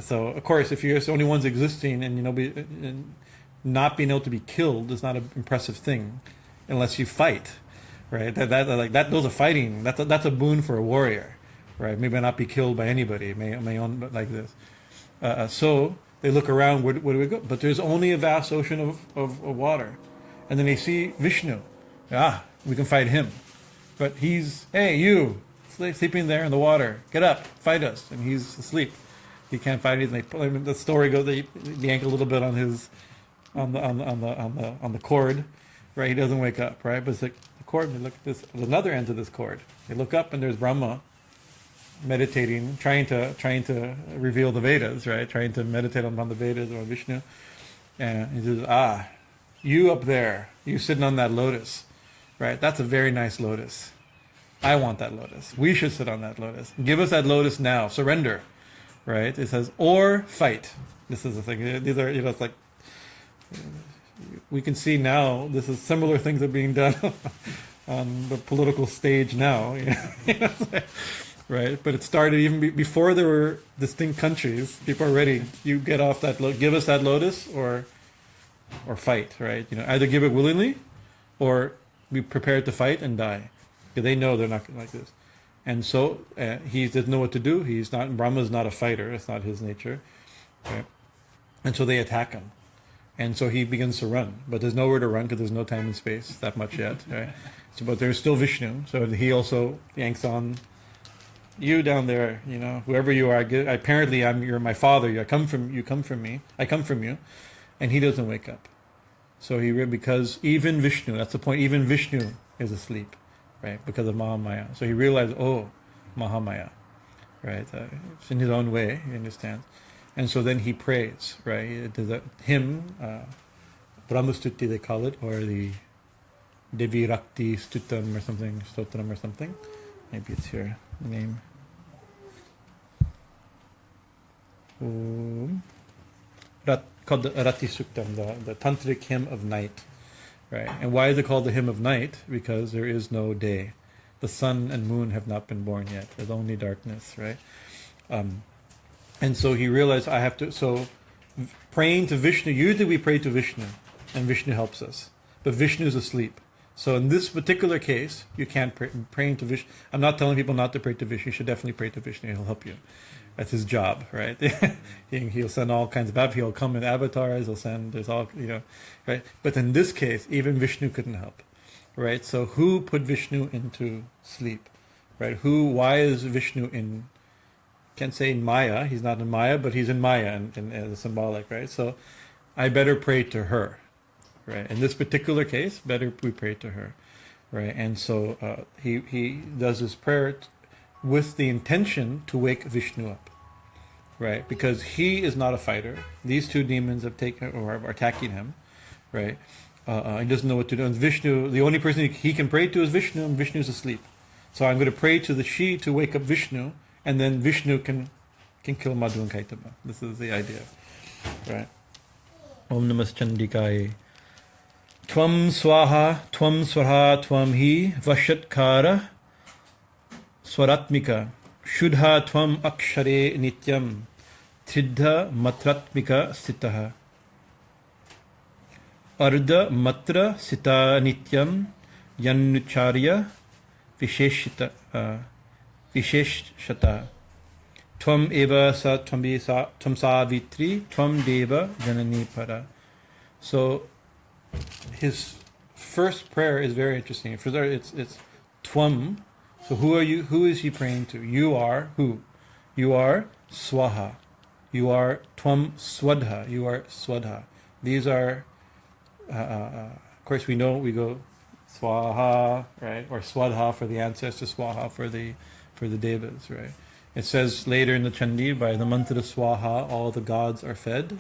So of course, if you're the only ones existing, and not being able to be killed is not an impressive thing, unless you fight, right? Those are fighting. That's a boon for a warrior, right? Maybe not be killed by anybody, may own like this. So they look around, where do we go? But there's only a vast ocean of water. And then they see Vishnu. We can fight him. But hey, you, sleeping there in the water, get up, fight us. And he's asleep. He can't fight anything. The story goes, they yank a little bit on the cord, right? He doesn't wake up, right? But it's like the cord, they look at this, another end of this cord. They look up and there's Brahma, meditating, trying to reveal the Vedas, right? Trying to meditate on the Vedas or Vishnu. And he says, you up there, you sitting on that lotus, right? That's a very nice lotus. I want that lotus. We should sit on that lotus. Give us that lotus now. Surrender, right? It says, or fight. This is the thing. These are, it's like, we can see now, this is similar things are being done on the political stage now. Right, but it started even before there were distinct countries. People are ready. You get off that. Give us that lotus, or fight. Right, either give it willingly, or be prepared to fight and die. Because they know they're not like this. And so he doesn't know what to do. Brahma's not a fighter. It's not his nature. Right? And so they attack him. And so he begins to run. But there's nowhere to run because there's no time and space that much yet. Right? So, but there's still Vishnu. So he also yanks on, you down there, whoever you are. Apparently you're my father. You come from me. I come from you. And he doesn't wake up. So because even Vishnu, that's the point, even Vishnu is asleep, right? Because of Mahamaya. So he realized, Mahamaya, right? It's in his own way, he understands. And so then he prays, right? There's a hymn, Brahma Stuti they call it, or the Devi Rakti Stutam or something, Stotram or something. Maybe it's here, the name. Called the Rati Suktam, the tantric hymn of night, right? And why is it called the hymn of night? Because there is no day. The sun and moon have not been born yet. There's only darkness, right? And so he realized so praying to Vishnu, usually we pray to Vishnu, and Vishnu helps us. But Vishnu is asleep. So in this particular case, you can't praying to Vishnu. I'm not telling people not to pray to Vishnu. You should definitely pray to Vishnu. He'll help you. That's his job, right? He'll send all kinds of he'll come in avatars, there's all, right? But in this case, even Vishnu couldn't help, right? So who put Vishnu into sleep, right? Why is Vishnu can't say in Maya, he's not in Maya, but he's in Maya in the symbolic, right? So I better pray to her, right? In this particular case, better we pray to her, right? And so he does his prayer with the intention to wake Vishnu up, right? Because he is not a fighter. These two demons have taken or are attacking him, right? He doesn't know what to do. And Vishnu, the only person he can pray to is Vishnu, and Vishnu's asleep. So I'm going to pray to the Shi to wake up Vishnu, and then Vishnu can kill Madhu and Kaitaba. This is the idea, right? Om Namas Chandikaye. Tvam Swaha, Tvam Swaha, Tvam Hi, Vashatkara, Swaratmika, Shudha Tvam Akshare Nityam, Tridha Matratmika Sitaha, Ardha Matra Sita Nityam, Yanucharya Visheshita, Tvam Eva Sa Tvam Savitri, Tvam Deva Janani Para. So his first prayer is very interesting. It's Tvam. So who are you? Who is he praying to? You are who? You are Swaha. You are Tvam Swadha. You are Swadha. These are, of course, we go Swaha, right, or Swadha for the ancestors, Swaha for the Devas, right. It says later in the Chandi, by the mantra Swaha, all the gods are fed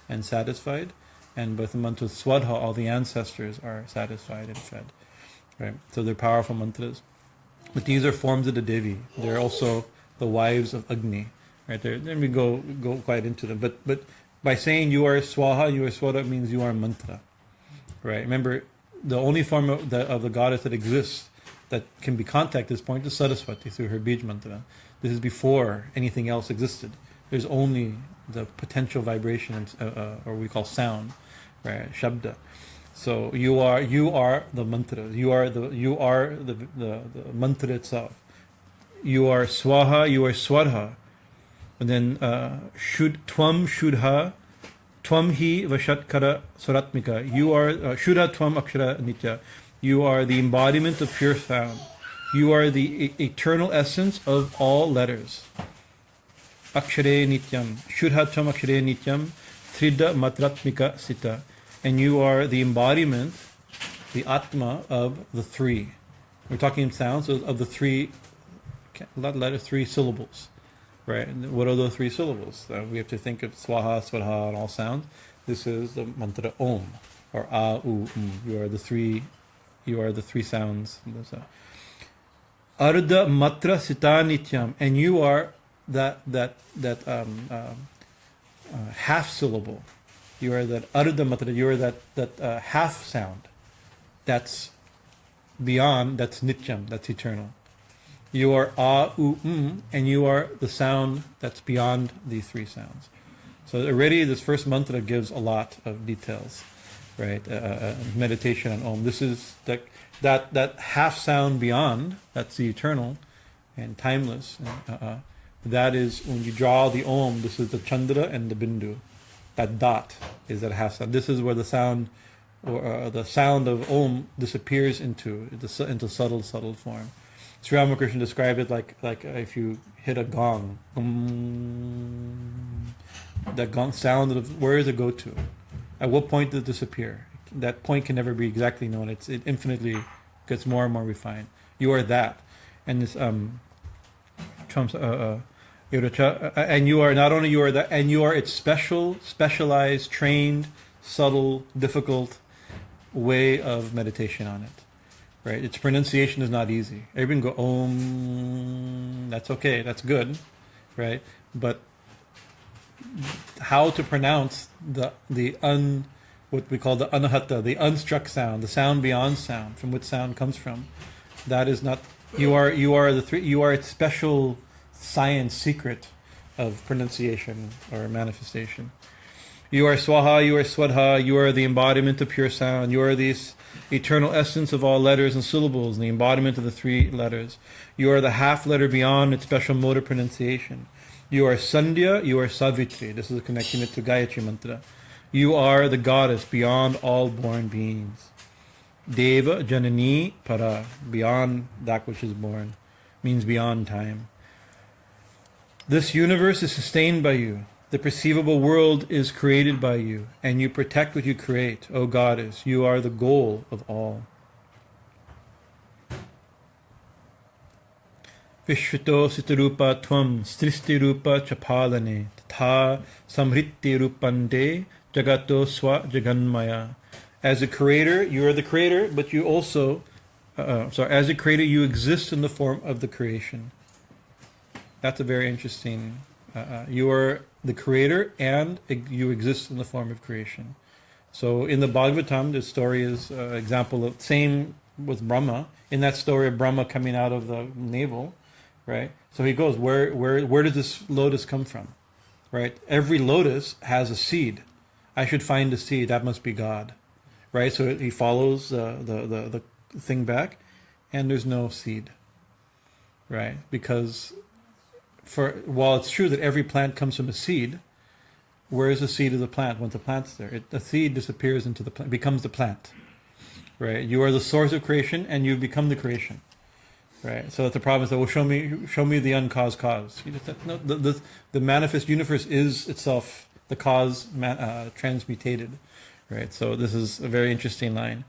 and satisfied, and by the mantra Swadha, all the ancestors are satisfied and fed, right. So they're powerful mantras. But these are forms of the Devi. They're also the wives of Agni, right? Then we go quite into them. But by saying you are Swaha, you are Swadha, means you are mantra, right? Remember, the only form of the goddess that exists that can be contacted at this point is Saraswati through her Bij mantra. This is before anything else existed. There's only the potential vibration, or we call sound, right? Shabda. So you are the mantra. You are the mantra itself. You are Swaha. You are Swadha. And then Tvam Shudha, Tvam Hi Vashatkara Saratmika. You are Shudha Tvam Akshara Nitya. You are the embodiment of pure sound. You are the eternal essence of all letters. Akshare Nityam. Shudha Tvam Akshare Nityam. Tridha Matratmika Sita. And you are the embodiment, the Atma of the three. We're talking in sounds of the three syllables, right? And what are those three syllables? We have to think of Swaha, Swadha, and all sounds. This is the mantra Om, or A, U, You are the three sounds. Ardha Matra Sita Nityam, and you are that half syllable. You are that Ardha Matra, you are that half sound. That's beyond, that's Nityam, that's eternal. You are A, U, and you are the sound that's beyond these three sounds. So already this first mantra gives a lot of details, right? Meditation on Om. This is that half sound beyond, that's the eternal, and timeless. That is when you draw the Om. This is the Chandra and the Bindu. That dot is that half sound. This is where the sound, or the sound of Om disappears into subtle form. Sri Ramakrishna described it like if you hit a gong. That gong sound, where does it go to? At what point does it disappear? That point can never be exactly known. It infinitely gets more and more refined. You are that, and this and you are not only you are that, and you are its specialized, trained, subtle, difficult way of meditation on it. Right? Its pronunciation is not easy. Everyone go Om. That's okay. That's good, right? But how to pronounce what we call the anahata, the unstruck sound, the sound beyond sound, from which sound comes from. That is not. You are its special science secret of pronunciation or manifestation. You are Swaha, you are Swadha, you are the embodiment of pure sound, you are the eternal essence of all letters and syllables, and the embodiment of the three letters. You are the half letter beyond its special mode of pronunciation. You are Sandhya, you are Savitri. This is connecting it to Gayatri Mantra. You are the goddess beyond all born beings. Deva, Janani, Para, beyond that which is born, means beyond time. This universe is sustained by you. The perceivable world is created by you, and you protect what you create, O Goddess. You are the goal of all. Vishvito sitarupa tvam sristirupa chapalane tatha samhritti rupande jagato swa jaganmaya. As a creator, you are the creator, but you also, as a creator, you exist in the form of the creation. That's a very interesting. You are the creator, and you exist in the form of creation. So in the Bhagavatam, the story is example of same with Brahma. In that story of Brahma coming out of the navel, right? So he goes, where does this lotus come from, right? Every lotus has a seed. I should find the seed. That must be God, right? So he follows the thing back, and there's no seed, right? Because while it's true that every plant comes from a seed, where is the seed of the plant when the plant's there? The seed disappears into the plant, becomes the plant, right? You are the source of creation, and you've become the creation, right? So that's the problem. Is that, well, show me the uncaused cause. No, the manifest universe is itself the cause transmutated, right? So this is a very interesting line.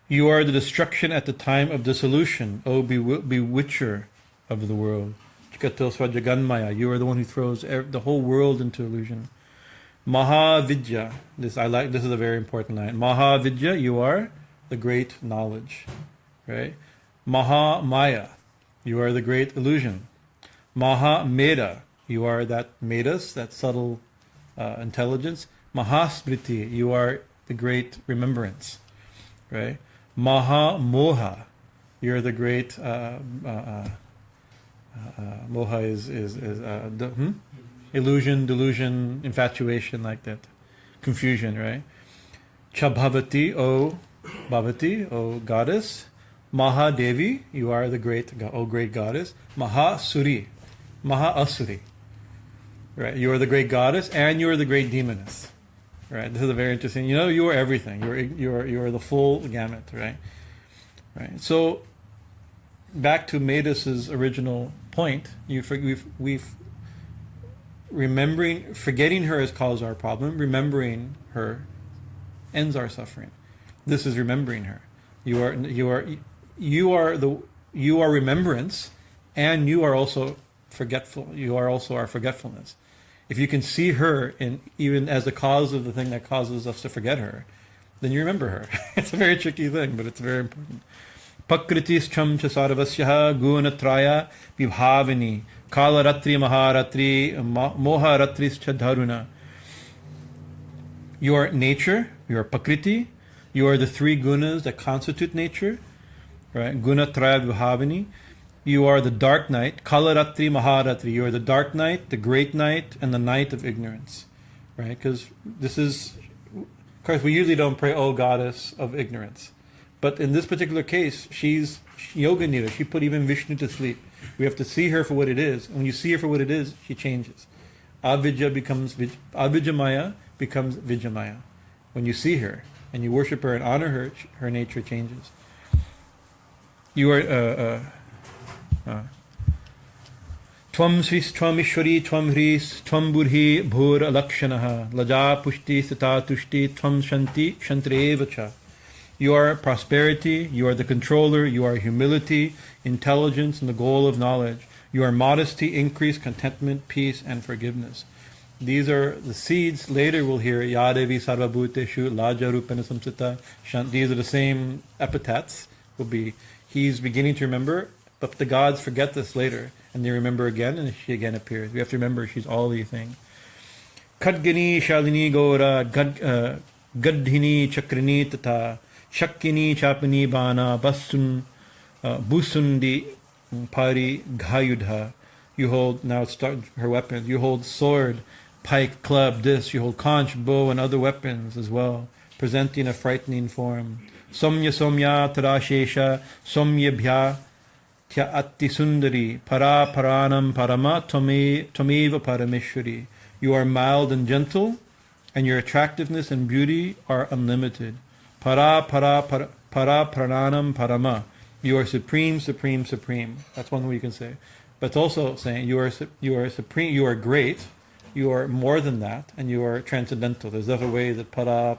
You are the destruction at the time of dissolution, O bewitcher of the world. You are the one who throws the whole world into illusion. Mahavidya, this is a very important line. Mahavidya, you are the great knowledge, right? Mahamaya, you are the great illusion. Mahameda, you are that medas, that subtle intelligence. Mahasmriti, you are the great remembrance, right? Maha-moha, you're the great moha is illusion, delusion, infatuation, like that, confusion, right? Chabhavati, O Bhavati, O goddess. Maha-devi, you are the great, O great goddess. Maha-suri, Maha-asuri, right? You are the great goddess, and you are the great demoness. Right. This is a very interesting. You are everything. You are the full gamut. Right. Right. So, back to Medas's original point. Forgetting her has caused our problem. Remembering her ends our suffering. This is remembering her. You are remembrance, and you are also forgetful. You are also our forgetfulness. If you can see her even as the cause of the thing that causes us to forget her, then you remember her. It's a very tricky thing, but it's very important. Pakritis cham chasarvasyaha gunatraya vibhavini kalaratri maharatri moharatris chadharuna. You are nature, you are pakriti, you are the three gunas that constitute nature, right? Gunatraya vibhavini. You are the dark night, Kalaratri Maharatri. You are the dark night, the great night, and the night of ignorance, right? Because this is, of course, we usually don't pray, "Oh Goddess of ignorance," But in this particular case, she's Yoga Nidra. She put even Vishnu to sleep. We have to see her for what it is. And when you see her for what it is, she changes. Avidya Maya becomes Vijamaya. When you see her and you worship her and honor her, her nature changes. You are Tvam Svis, Tvam Ishwari, Tvam Hris, Tvam Burhi, Bhur Alakshanaha, Laja Pushti, Sita Tushti, Tvam Shanti, Shantrevacha. You are prosperity, you are the controller, you are humility, intelligence, and the goal of knowledge. You are modesty, increase, contentment, peace, and forgiveness. These are the seeds. Later we'll hear Yadevi Sarvabhuteshu, Laja Rupana Samsita, Shant. These are the same epithets. Will be he's beginning to remember, but the gods forget this later, and they remember again, and she again appears. We have to remember she's all these things. Khadgini Shalini Gora, Gadhini Chakrini Tata, Shakini Chapani Bana, Busundi Pari Ghayudha. You hold, now it's her weapons. You hold sword, pike, club, this. You hold conch, bow, and other weapons as well, presenting a frightening form. Somya Somya Tarashesha, Somya Bhya Tya Atti Sundari, Para Paranam Parama Tomeva Parameshwari. You are mild and gentle, and your attractiveness and beauty are unlimited. Para Prananam Parama. You are supreme, supreme, supreme. That's one way you can say. But it's also saying you are supreme, you are great, you are more than that, and you are transcendental. There's other way that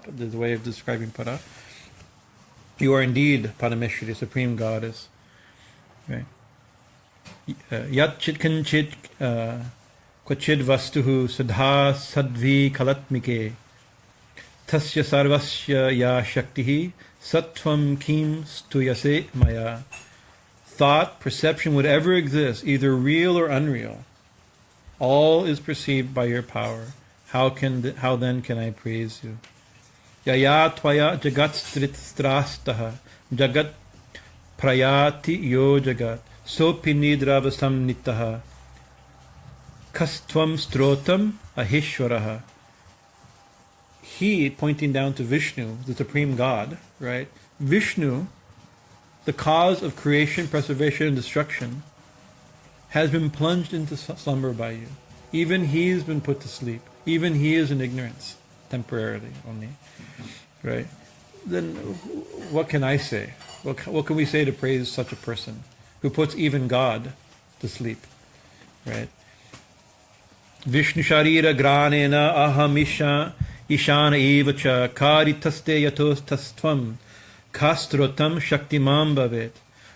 there's a way of describing para. You are indeed Parameshwari, supreme goddess. Right? Yat chitkanchit kvachid vastuhu sadha sadvi kalatmike tasya sarvasya ya shaktihi sattvam kim stuyase maya. Thought, perception, whatever exists, either real or unreal, all is perceived by your power. How then can I praise you? Yaya tvaya jagat strastaha jagat prayati yo jagat sopi nidravasam nitaha kastvam strotam ahishwaraha. He, pointing down to Vishnu, the supreme God, right? Vishnu, the cause of creation, preservation, and destruction, has been plunged into slumber by you. Even he has been put to sleep. Even he is in ignorance, temporarily only. Right? Then what can I say? What can we say to praise such a person who puts even God to sleep? Right? Vishnu Sharira Granena Ahamisha Ishana Evacha Karitaste Yatos Tastvam Kastrotam Shaktimam Bhavet.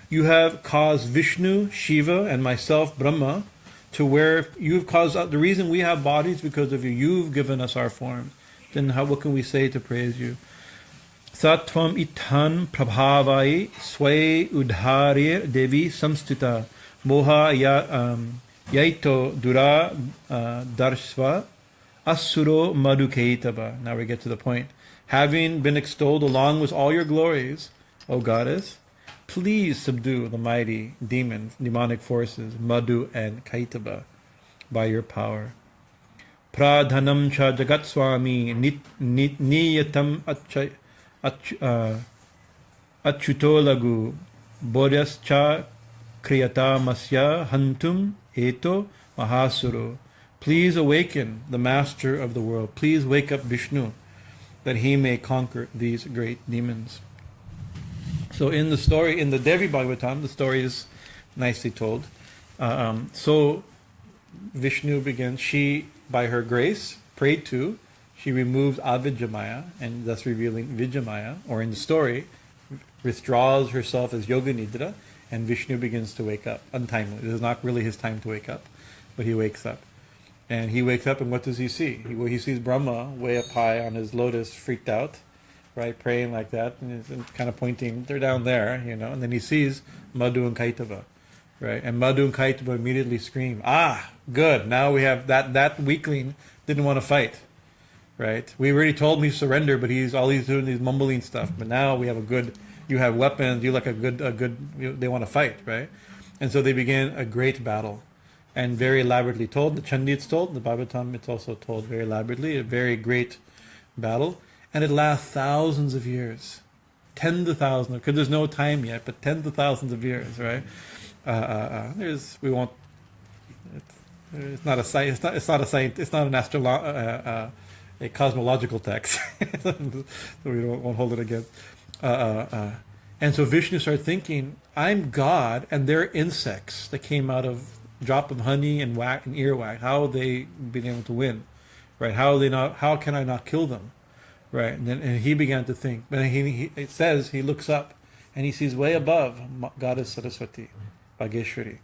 You have caused Vishnu, Shiva, and myself, Brahma, to where you've caused the reason we have bodies because of you. You've given us our forms. Then what can we say to praise you? Sattvam ithan prabhavai sway udharir Devi samstita moha yaito dura darsva asuro madhukaitaba. Now we get to the point. Having been extolled along with all your glories, O goddess, please subdue the mighty demonic forces, Madhu and Kaitaba, by your power. Pradhanam cha jagat swami niyatam achyutolagu bodhas cha kriyata masya hantum eto mahasuro. Please awaken the master of the world. Please wake up Vishnu, that he may conquer these great demons. So in the story, in the Devi Bhagavatam, the story is nicely told. So Vishnu begins, she, by her grace, prayed to, she removes Avidya and thus revealing Vijamaya, or in the story, withdraws herself as Yoga Nidra, and Vishnu begins to wake up, untimely. This is not really his time to wake up, but he wakes up. And he wakes up, and what does he see? He sees Brahma way up high on his lotus, freaked out, right, praying like that, and he's kind of pointing, they're down there, and then he sees Madhu and Kaitava, right, and Madhu and Kaitava immediately scream, good, now we have, that weakling didn't want to fight, right, we already told him he surrender, but he's doing these mumbling stuff, but now we have you have weapons, you like a good, they want to fight, right, and so they begin a great battle, and very elaborately told, the Chandi it's told, the Bhagavatam it's also told very elaborately, a very great battle. And it lasts thousands of years. tens of thousands, because there's no time yet, but tens of thousands of years, right? We won't. It's not a science. It's not a science. It's not an a cosmological text, so we won't hold it against. And so Vishnu started thinking, I'm God, and they're insects that came out of a drop of honey and earwax. How have they been able to win, right? How are they not? How can I not kill them, right? And he began to think. But it says he looks up and he sees way above Goddess Saraswati, Bhageshwari.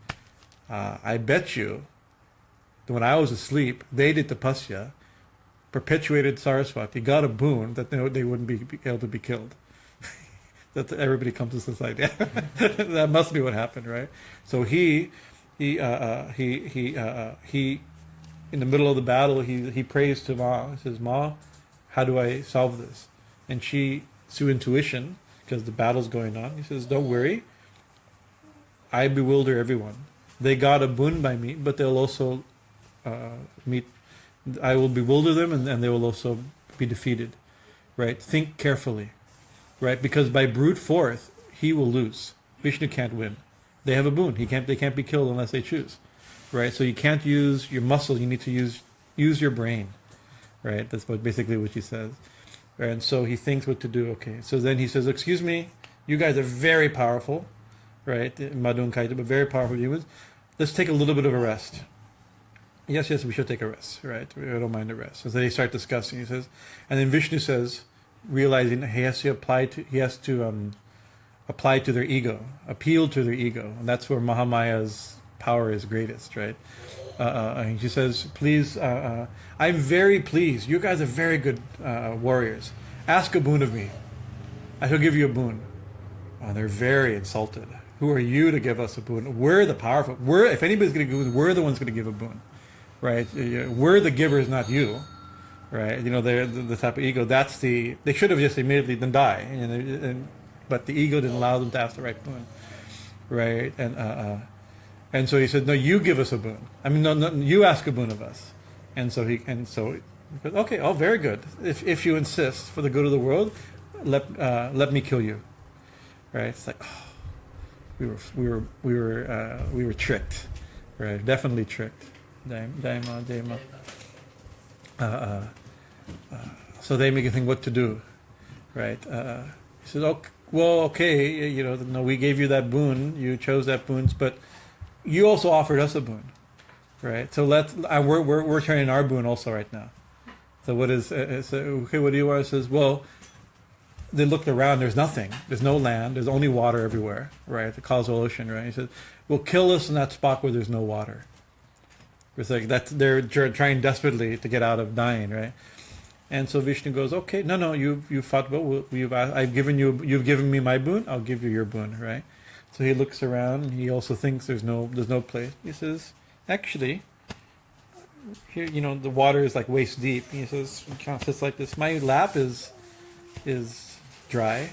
I bet you that when I was asleep, they did tapasya, perpetuated Saraswati, got a boon that they wouldn't be able to be killed. That everybody comes to this idea. That must be what happened, right? So he in the middle of the battle, he prays to Ma. He says, Ma, how do I solve this? And she, through intuition, because the battle's going on, he says, don't worry. I bewilder everyone. They got a boon by me, but they'll also meet. I will bewilder them, and they will also be defeated. Right? Think carefully. Right? Because by brute force, he will lose. Vishnu can't win. They have a boon. They can't be killed unless they choose. Right? So you can't use your muscle. You need to use your brain. Right? That's basically what he says. Right? And so he thinks what to do. Okay. So then he says, excuse me, you guys are very powerful. Right? Madhu and Kaita, but very powerful humans. Let's take a little bit of a rest. Yes, we should take a rest. Right? I don't mind a rest. So they start discussing. He says, and then Vishnu says, realizing he has to apply to their ego, appeal to their ego, and that's where Mahamaya's power is greatest, right? And she says, "Please, I'm very pleased. You guys are very good warriors. Ask a boon of me. I shall give you a boon." They're very insulted. Who are you to give us a boon? We're the powerful. If anybody's going to give a boon, we're the ones going to give a boon, right? We're the givers, not you. Right, they're the type of ego. They should have just immediately then die, but the ego didn't allow them to ask the right boon, right? And so he said, no, you give us a boon. I mean, no, you ask a boon of us. And so he goes, okay, oh, very good. If you insist for the good of the world, let me kill you, right? It's like, oh, we were tricked, right? Definitely tricked. Daima. So they make you think what to do, right? He says, "Oh, well, okay, no, we gave you that boon, you chose that boon, but you also offered us a boon, right? So we're turning our boon also right now. So what is? Okay, what do you want?" He says, "Well, they looked around. There's nothing. There's no land. There's only water everywhere, right? The causal ocean, right?" He says, "Well, kill us in that spot where there's no water." It's like they're trying desperately to get out of dying, right? And so Vishnu goes, okay, no, you fought well. You've given me my boon. I'll give you your boon, right? So he looks around and he also thinks there's no place. He says, actually, here the water is like waist deep. He says, it kind of sits like this. My lap is dry,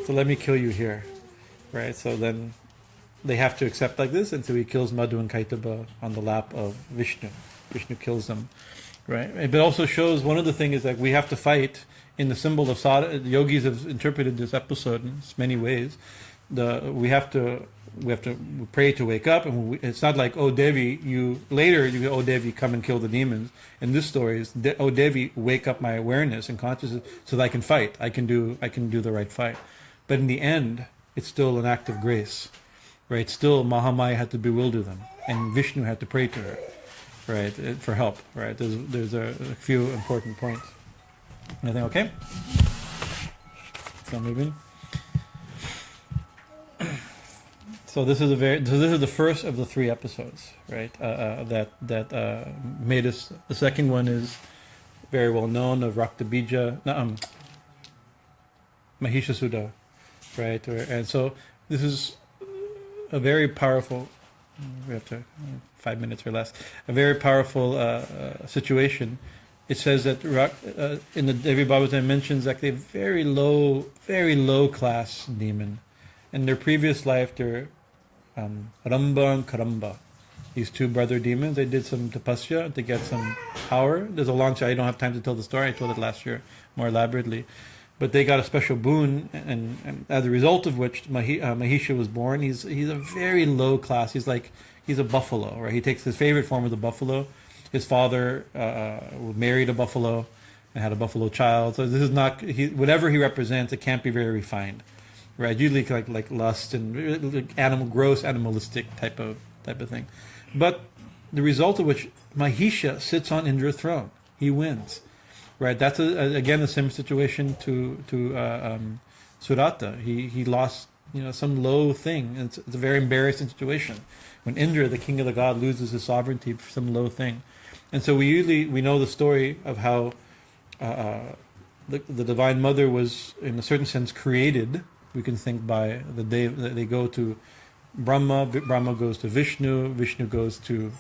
so let me kill you here, right? So then they have to accept like this, and so he kills Madhu and Kaitaba on the lap of Vishnu. Vishnu kills them, right? It also shows one of the things is that we have to fight in the symbol of sadhana. The yogis have interpreted this episode in many ways. We have to pray to wake up, and it's not like, oh Devi, oh Devi, come and kill the demons. In this story, is oh Devi, wake up my awareness and consciousness so that I can fight. I can do the right fight. But in the end, it's still an act of grace. Right, still Mahamaya had to bewilder them, and Vishnu had to pray to her, right, for help. Right, there's a few important points. Anything okay? So moving. So this is the first of the 3 episodes, right? That made us. The second one is very well known of Rakta Bija, Mahishasuda, right? And so this is a very powerful, we have to 5 minutes or less, a very powerful situation. It says that in the Devi Bhagavatam mentions that they're very low class demon. In their previous life, they're Ramba and Karamba. These 2 brother demons, they did some tapasya to get some power. There's a long story. I don't have time to tell the story. I told it last year more elaborately. but they got a special boon, and as a result of which Mahisha was born. He's a very low class. He's a buffalo, right? He takes his favorite form of the buffalo. His father married a buffalo and had a buffalo child. So this is not whatever he represents. It can't be very refined, right? Usually like lust and gross animalistic type of thing. But the result of which Mahisha sits on Indra's throne. He wins, right? That's again the same situation to Surata. He lost some low thing. It's a very embarrassing situation when Indra, the king of the god, loses his sovereignty for some low thing. And so we know the story of how the Divine Mother was, in a certain sense, created. We can think by the day that they go to Brahma, Brahma goes to Vishnu, Vishnu goes to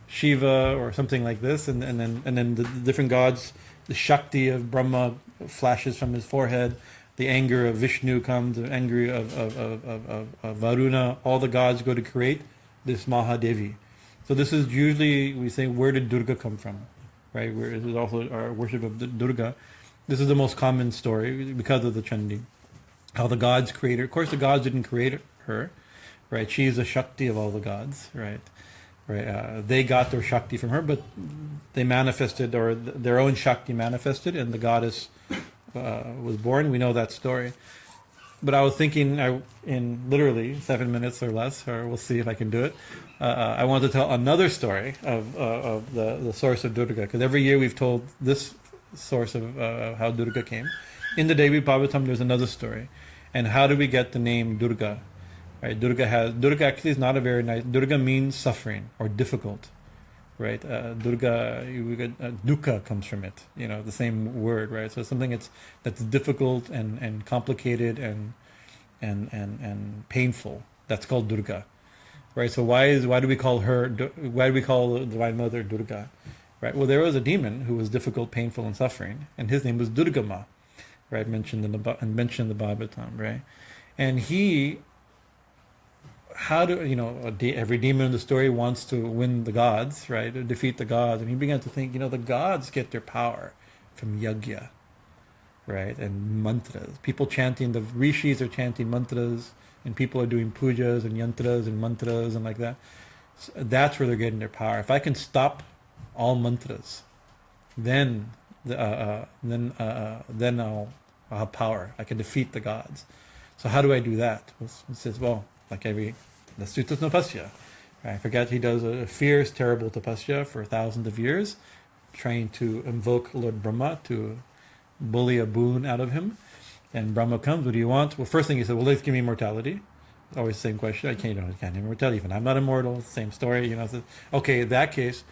Shiva, or something like this, and then the different gods. The Shakti of Brahma flashes from his forehead. The anger of Vishnu comes. The anger of Varuna. All the gods go to create this Mahadevi. So this is usually, we say, where did Durga come from, right? Where this is also our worship of Durga. This is the most common story because of the Chandi. How the gods created her. Of course, the gods didn't create her, right? She is the Shakti of all the gods, right? Right. They got their Shakti from her, but they manifested, or their own Shakti manifested, and the goddess was born. We know that story. But I was thinking, in literally 7 minutes or less, or we'll see if I can do it, I want to tell another story of the source of Durga, because every year we've told this source of how Durga came. In the Devi Bhagavatam, there's another story. And how do we get the name Durga? Right? Durga actually is not a very nice. Durga means suffering or difficult, right? Durga, dukkha comes from it. The same word, right? So something that's difficult and complicated and painful. That's called Durga, right? So why do we call the Divine Mother Durga, right? Well, there was a demon who was difficult, painful, and suffering, and his name was Durgama, right? Mentioned in the Bhagavatam, right? And he. Every demon in the story wants to win the gods, right? Or defeat the gods. And he began to think, the gods get their power from yajna, right? And mantras. People chanting, the rishis are chanting mantras, and people are doing pujas and yantras and mantras and like that. So that's where they're getting their power. If I can stop all mantras, then I'll have power. I can defeat the gods. So how do I do that? It says, the Sutas Tapasya. I forget, he does a fierce, terrible tapasya for thousands of years, trying to invoke Lord Brahma to bully a boon out of him. And Brahma comes, what do you want? Well, first thing he said, let's give me immortality. Always the same question. I can't have immortality. Even I'm not immortal. Same story. Okay, in that case,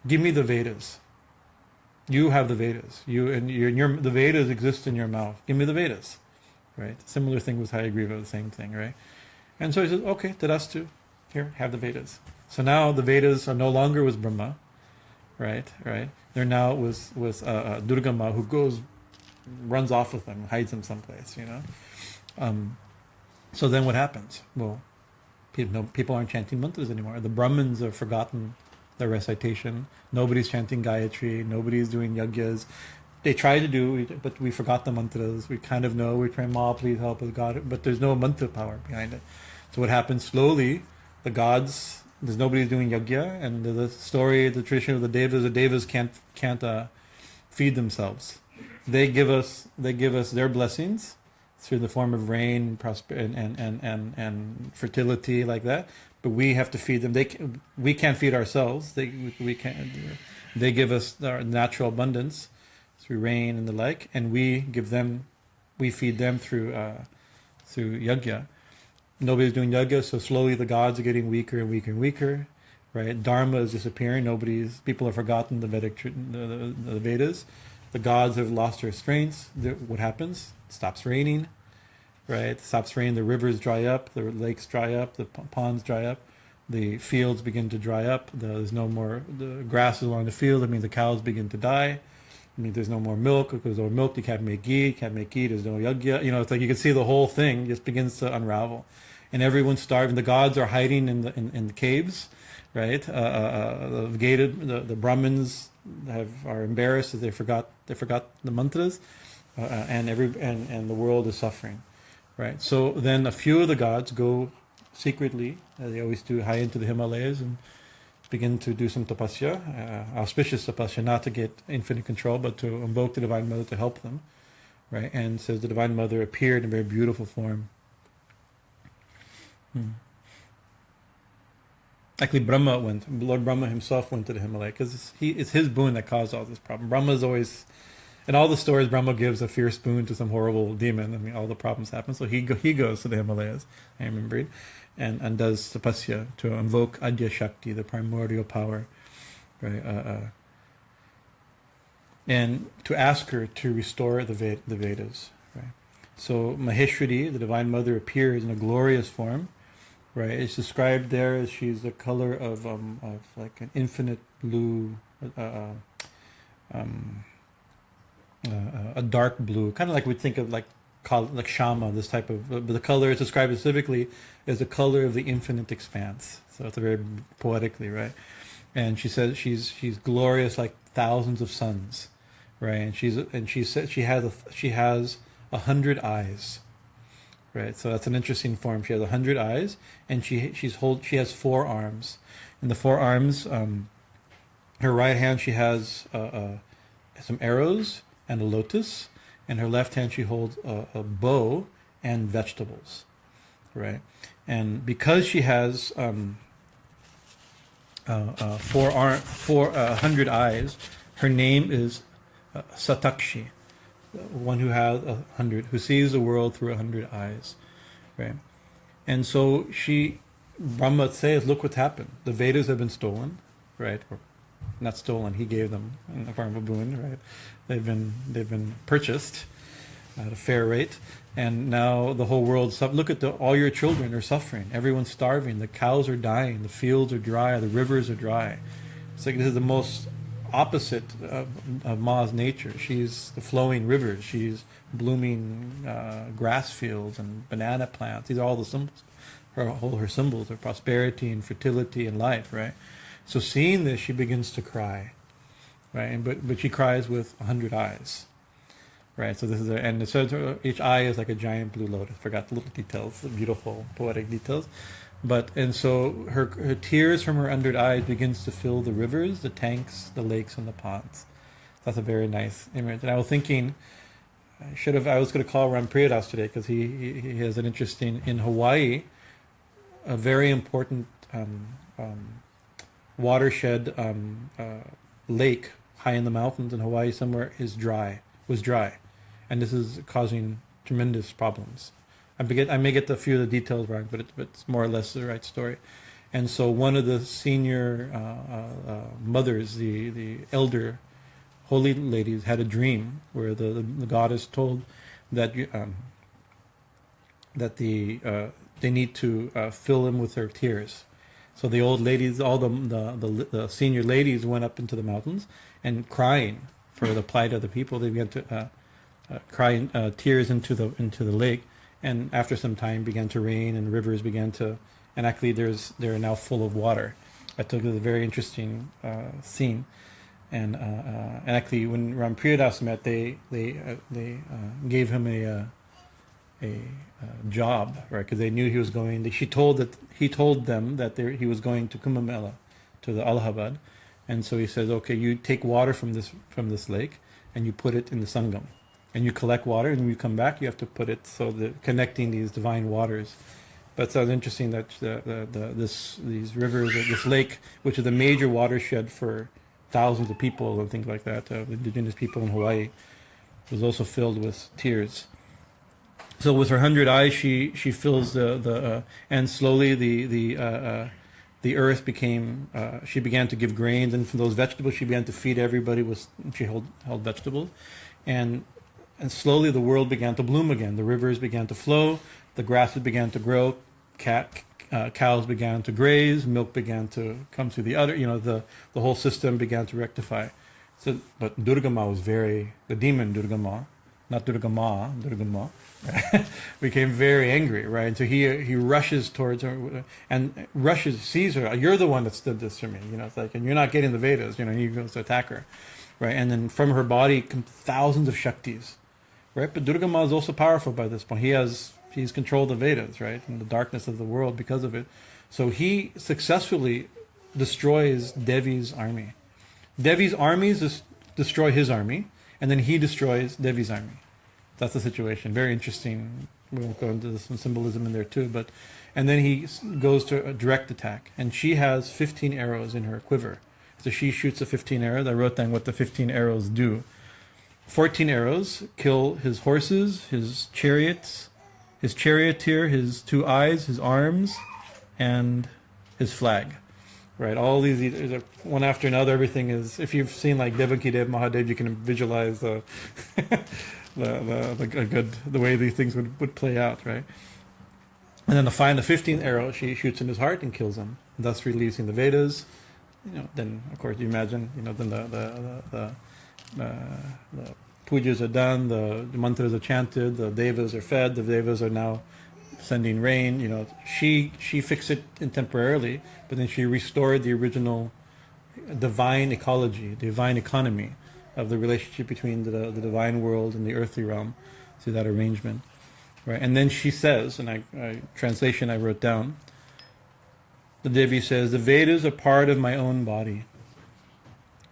give me the Vedas. You have the Vedas. The Vedas exist in your mouth. Give me the Vedas. Right? Similar thing with Hayagriva, the same thing, right? And so he says, okay, Tadastu, here, have the Vedas. So now the Vedas are no longer with Brahma, right? They're now with Durgama, who runs off with them, hides them someplace, So then what happens? Well, people aren't chanting mantras anymore. The Brahmins have forgotten their recitation. Nobody's chanting Gayatri. Nobody's doing yajnas. They try to do, but we forgot the mantras. We kind of know. We're trying, Ma, please help us, God. But there's no mantra power behind it. So what happens slowly, the gods, there's nobody doing yajna, and the tradition of the Devas can't feed themselves. They give us their blessings through the form of rain, prosperity, and fertility, like that. But we have to feed them. We can't feed ourselves. They give us our natural abundance through rain and the like, and we feed them through yajna. Nobody's doing yajna, so slowly the gods are getting weaker and weaker and weaker, right? Dharma is disappearing. People have forgotten the Vedas. The gods have lost their strengths. What happens? It stops raining, right? It stops raining. The rivers dry up. The lakes dry up. The ponds dry up. The fields begin to dry up. There's no more the grasses along the field. The cows begin to die. There's no more milk. If there's no milk, you can't make ghee. There's no yajna. It's like you can see the whole thing just begins to unravel, and everyone's starving. The gods are hiding in the caves, right? The Brahmins are embarrassed that they forgot the mantras. and the world is suffering, right? So then a few of the gods go secretly, as they always do, high into the Himalayas and begin to do some tapasya, auspicious tapasya, not to get infinite control, but to invoke the Divine Mother to help them, right? And says the Divine Mother appeared in a very beautiful form. Actually, Lord Brahma himself went to the Himalaya because it's his boon that caused all this problem. Brahma is always, in all the stories, Brahma gives a fierce boon to some horrible demon. I mean, all the problems happen. So he goes to the Himalayas, I remember, and does tapasya to invoke Adya Shakti, the primordial power, right? And to ask her to restore the Vedas, right? So Maheshwari, the Divine Mother, appears in a glorious form. Right, it's described there as she's the color of like an infinite blue, a dark blue, kind of like we'd think of like Shama, this type of. But the color is described specifically as the color of the infinite expanse. So it's a very poetically, right? And she says she's glorious like thousands of suns, right? And she said she has 100 eyes. Right, so that's an interesting form. She has 100 eyes, and she has 4 arms. In the 4 arms, her right hand she has some arrows and a lotus, and her left hand she holds a bow and vegetables. Right, and because she has 100 eyes, her name is Satakshi. One who has 100, who sees the world through 100 eyes, right? And so Brahma says, look what's happened. The Vedas have been stolen, right? Or not stolen. He gave them in the form of a boon, right? They've been purchased at a fair rate, and now the whole world. Look at all your children are suffering. Everyone's starving. The cows are dying. The fields are dry. The rivers are dry. It's like this is the most opposite of Ma's nature. She's the flowing rivers. She's blooming grass fields and banana plants. These are all the symbols. Her symbols are prosperity and fertility and life, right? So seeing this, she begins to cry, right? But she cries with 100 eyes, right? So this is and it says each eye is like a giant blue lotus. Forgot the little details, the beautiful poetic details. And so her tears from her 100 eyes begins to fill the rivers, the tanks, the lakes, and the ponds. That's a very nice image. And I was thinking, I was going to call Ramakrishna today because he has an interesting, in Hawaii, a very important watershed lake high in the mountains in Hawaii somewhere was dry. And this is causing tremendous problems. I may get a few of the details wrong, but it's more or less the right story. And so one of the senior mothers, the elder holy ladies, had a dream where the goddess told that they need to fill them with their tears. So the old ladies, all the senior ladies, went up into the mountains and crying for the plight of the people. They began to cry tears into the lake. And after some time began to rain and rivers began to, and actually they're now full of water. I took a very interesting scene, and actually when Ramakrishna met, they gave him a job, right? Because they knew he was going. He told them that he was going to Kumbh Mela, to the Allahabad, and so he says, okay, you take water from this lake and you put it in the Sangam. And you collect water, and when you come back, you have to put it so that connecting these divine waters. But it sounds interesting that these rivers, this lake, which is a major watershed for thousands of people and things like that, indigenous people in Hawaii, was also filled with tears. So with her 100 eyes, she fills and slowly the earth became. She began to give grains, and from those vegetables, she began to feed everybody. She held vegetables, and slowly the world began to bloom again. The rivers began to flow, the grasses began to grow, cows began to graze, milk began to come through the whole system began to rectify. So, but Durga Ma was the demon Durga Ma, not Durga Ma, became very angry, right? And so he rushes towards her and sees her. You're the one that did this for me, it's like, and you're not getting the Vedas, he goes to attack her, right? And then from her body come thousands of Shaktis, right? But Durga Ma is also powerful by this point. He's controlled the Vedas, right, and the darkness of the world because of it. So he successfully destroys Devi's army. Devi's armies destroy his army, and then he destroys Devi's army. That's the situation. Very interesting. We won't go into some symbolism in there too, and then he goes to a direct attack, and she has 15 arrows in her quiver. So she shoots the 15 arrows. I wrote down what the 15 arrows do. 14 arrows kill his horses, his chariots, his charioteer, his 2 eyes, his arms, and his flag. Right, all these one after another. Everything is. If you've seen like Devaki Dev Mahadev, you can visualize the way these things would play out, right? And then the 15th arrow, she shoots in his heart and kills him, thus releasing the Vedas. Then of course you imagine, then the pujas are done, the mantras are chanted, the devas are fed, the devas are now sending rain. She fixed it temporarily, but then she restored the original divine ecology, divine economy of the relationship between the divine world and the earthly realm through that arrangement, right? And then she says, and translation I wrote down, the Devi says, the Vedas are part of my own body,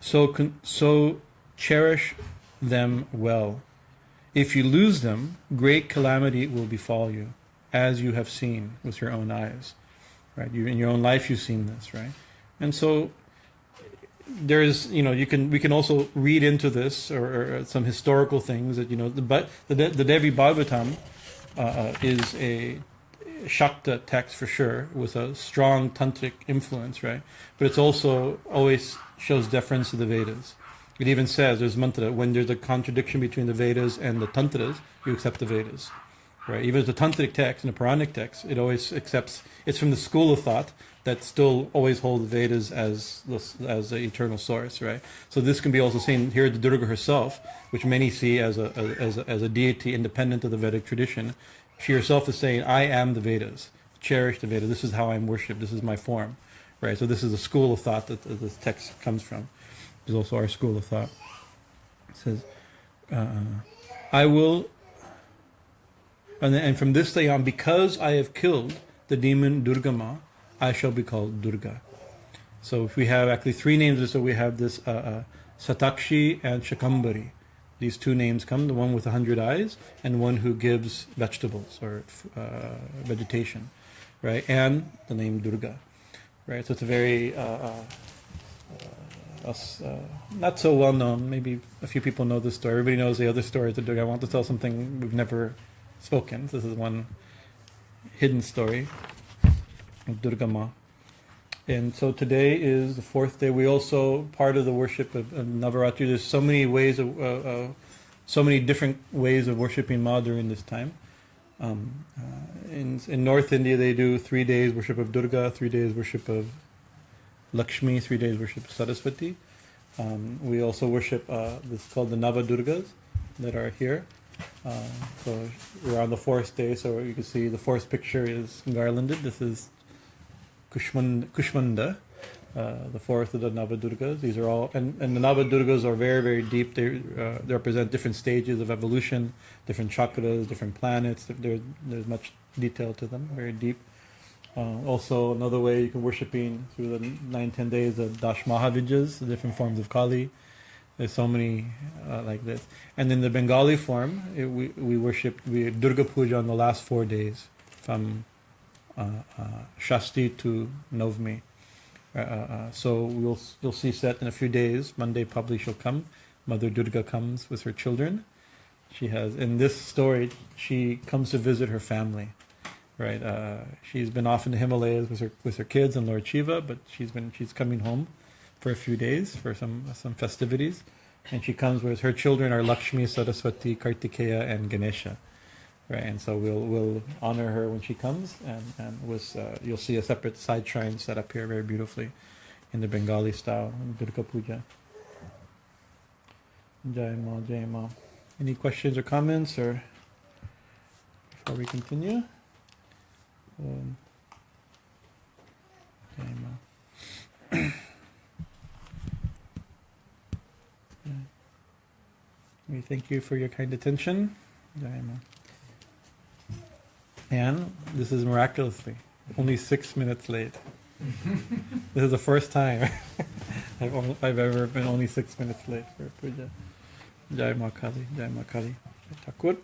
so cherish them well. If you lose them, great calamity will befall you, as you have seen with your own eyes, right? In your own life you've seen this, right? And so there's, we can also read into this or some historical things that, the Devi Bhagavatam is a Shakta text for sure, with a strong tantric influence, right? But it's also always shows deference to the Vedas. It even says, there's mantra, when there's a contradiction between the Vedas and the Tantras, you accept the Vedas, right? Even as a tantric text and a Puranic text, it always accepts, it's from the school of thought that still always hold the Vedas as the eternal source, right? So this can be also seen here, the Durga herself, which many see as a deity independent of the Vedic tradition. She herself is saying, I am the Vedas, cherish the Vedas, this is how I'm worshipped, this is my form, right? So this is the school of thought that this text comes from. It's also our school of thought. It says, I will, and from this day on, because I have killed the demon Durgama, I shall be called Durga. So if we have actually 3 names, so we have this Satakshi and Shakambari. These 2 names come, the one with 100 eyes and one who gives vegetables or vegetation, right? And the name Durga, right? So it's a very not so well known. Maybe a few people know this story. Everybody knows the other stories of Durga. I want to tell something we've never spoken. This is one hidden story of Durga Ma. And so today is the 4th day. We also, part of the worship of Navaratri, there's so many ways so many different ways of worshiping Ma during this time. In North India, they do 3 days worship of Durga, 3 days worship of Lakshmi, 3 days worship of Saraswati. We also worship this is called the Navadurgas that are here. So we're on the 4th day, so you can see the 4th picture is garlanded. This is Kushmanda, the 4th of the Navadurgas. These are all, and the Navadurgas are very, very deep. They represent different stages of evolution, different chakras, different planets. There's much detail to them, very deep. Also, another way you can worshiping through the 9-10 days of Dash Mahavijas, the different forms of Kali. There's so many like this. And in the Bengali form, we worship Durga Puja on the last 4 days, from Shasti to Novmi. So you'll see set in a few days. Monday probably she'll come. Mother Durga comes with her children. She has, in this story, she comes to visit her family. Right, she's been off in the Himalayas with her kids and Lord Shiva, but she's coming home for a few days for some festivities, and she comes with her children are Lakshmi, Saraswati, Kartikeya, and Ganesha, right? And so we'll honor her when she comes, and you'll see a separate side shrine set up here very beautifully in the Bengali style in Durga Puja. Jai Ma, Jai Ma. Any questions or comments or before we continue? We thank you for your kind attention. Jai Ma. And this is miraculously only 6 minutes late. This is the first time I've ever been only 6 minutes late for puja. Jai Ma Kali, Jai Ma Kali. Thakur.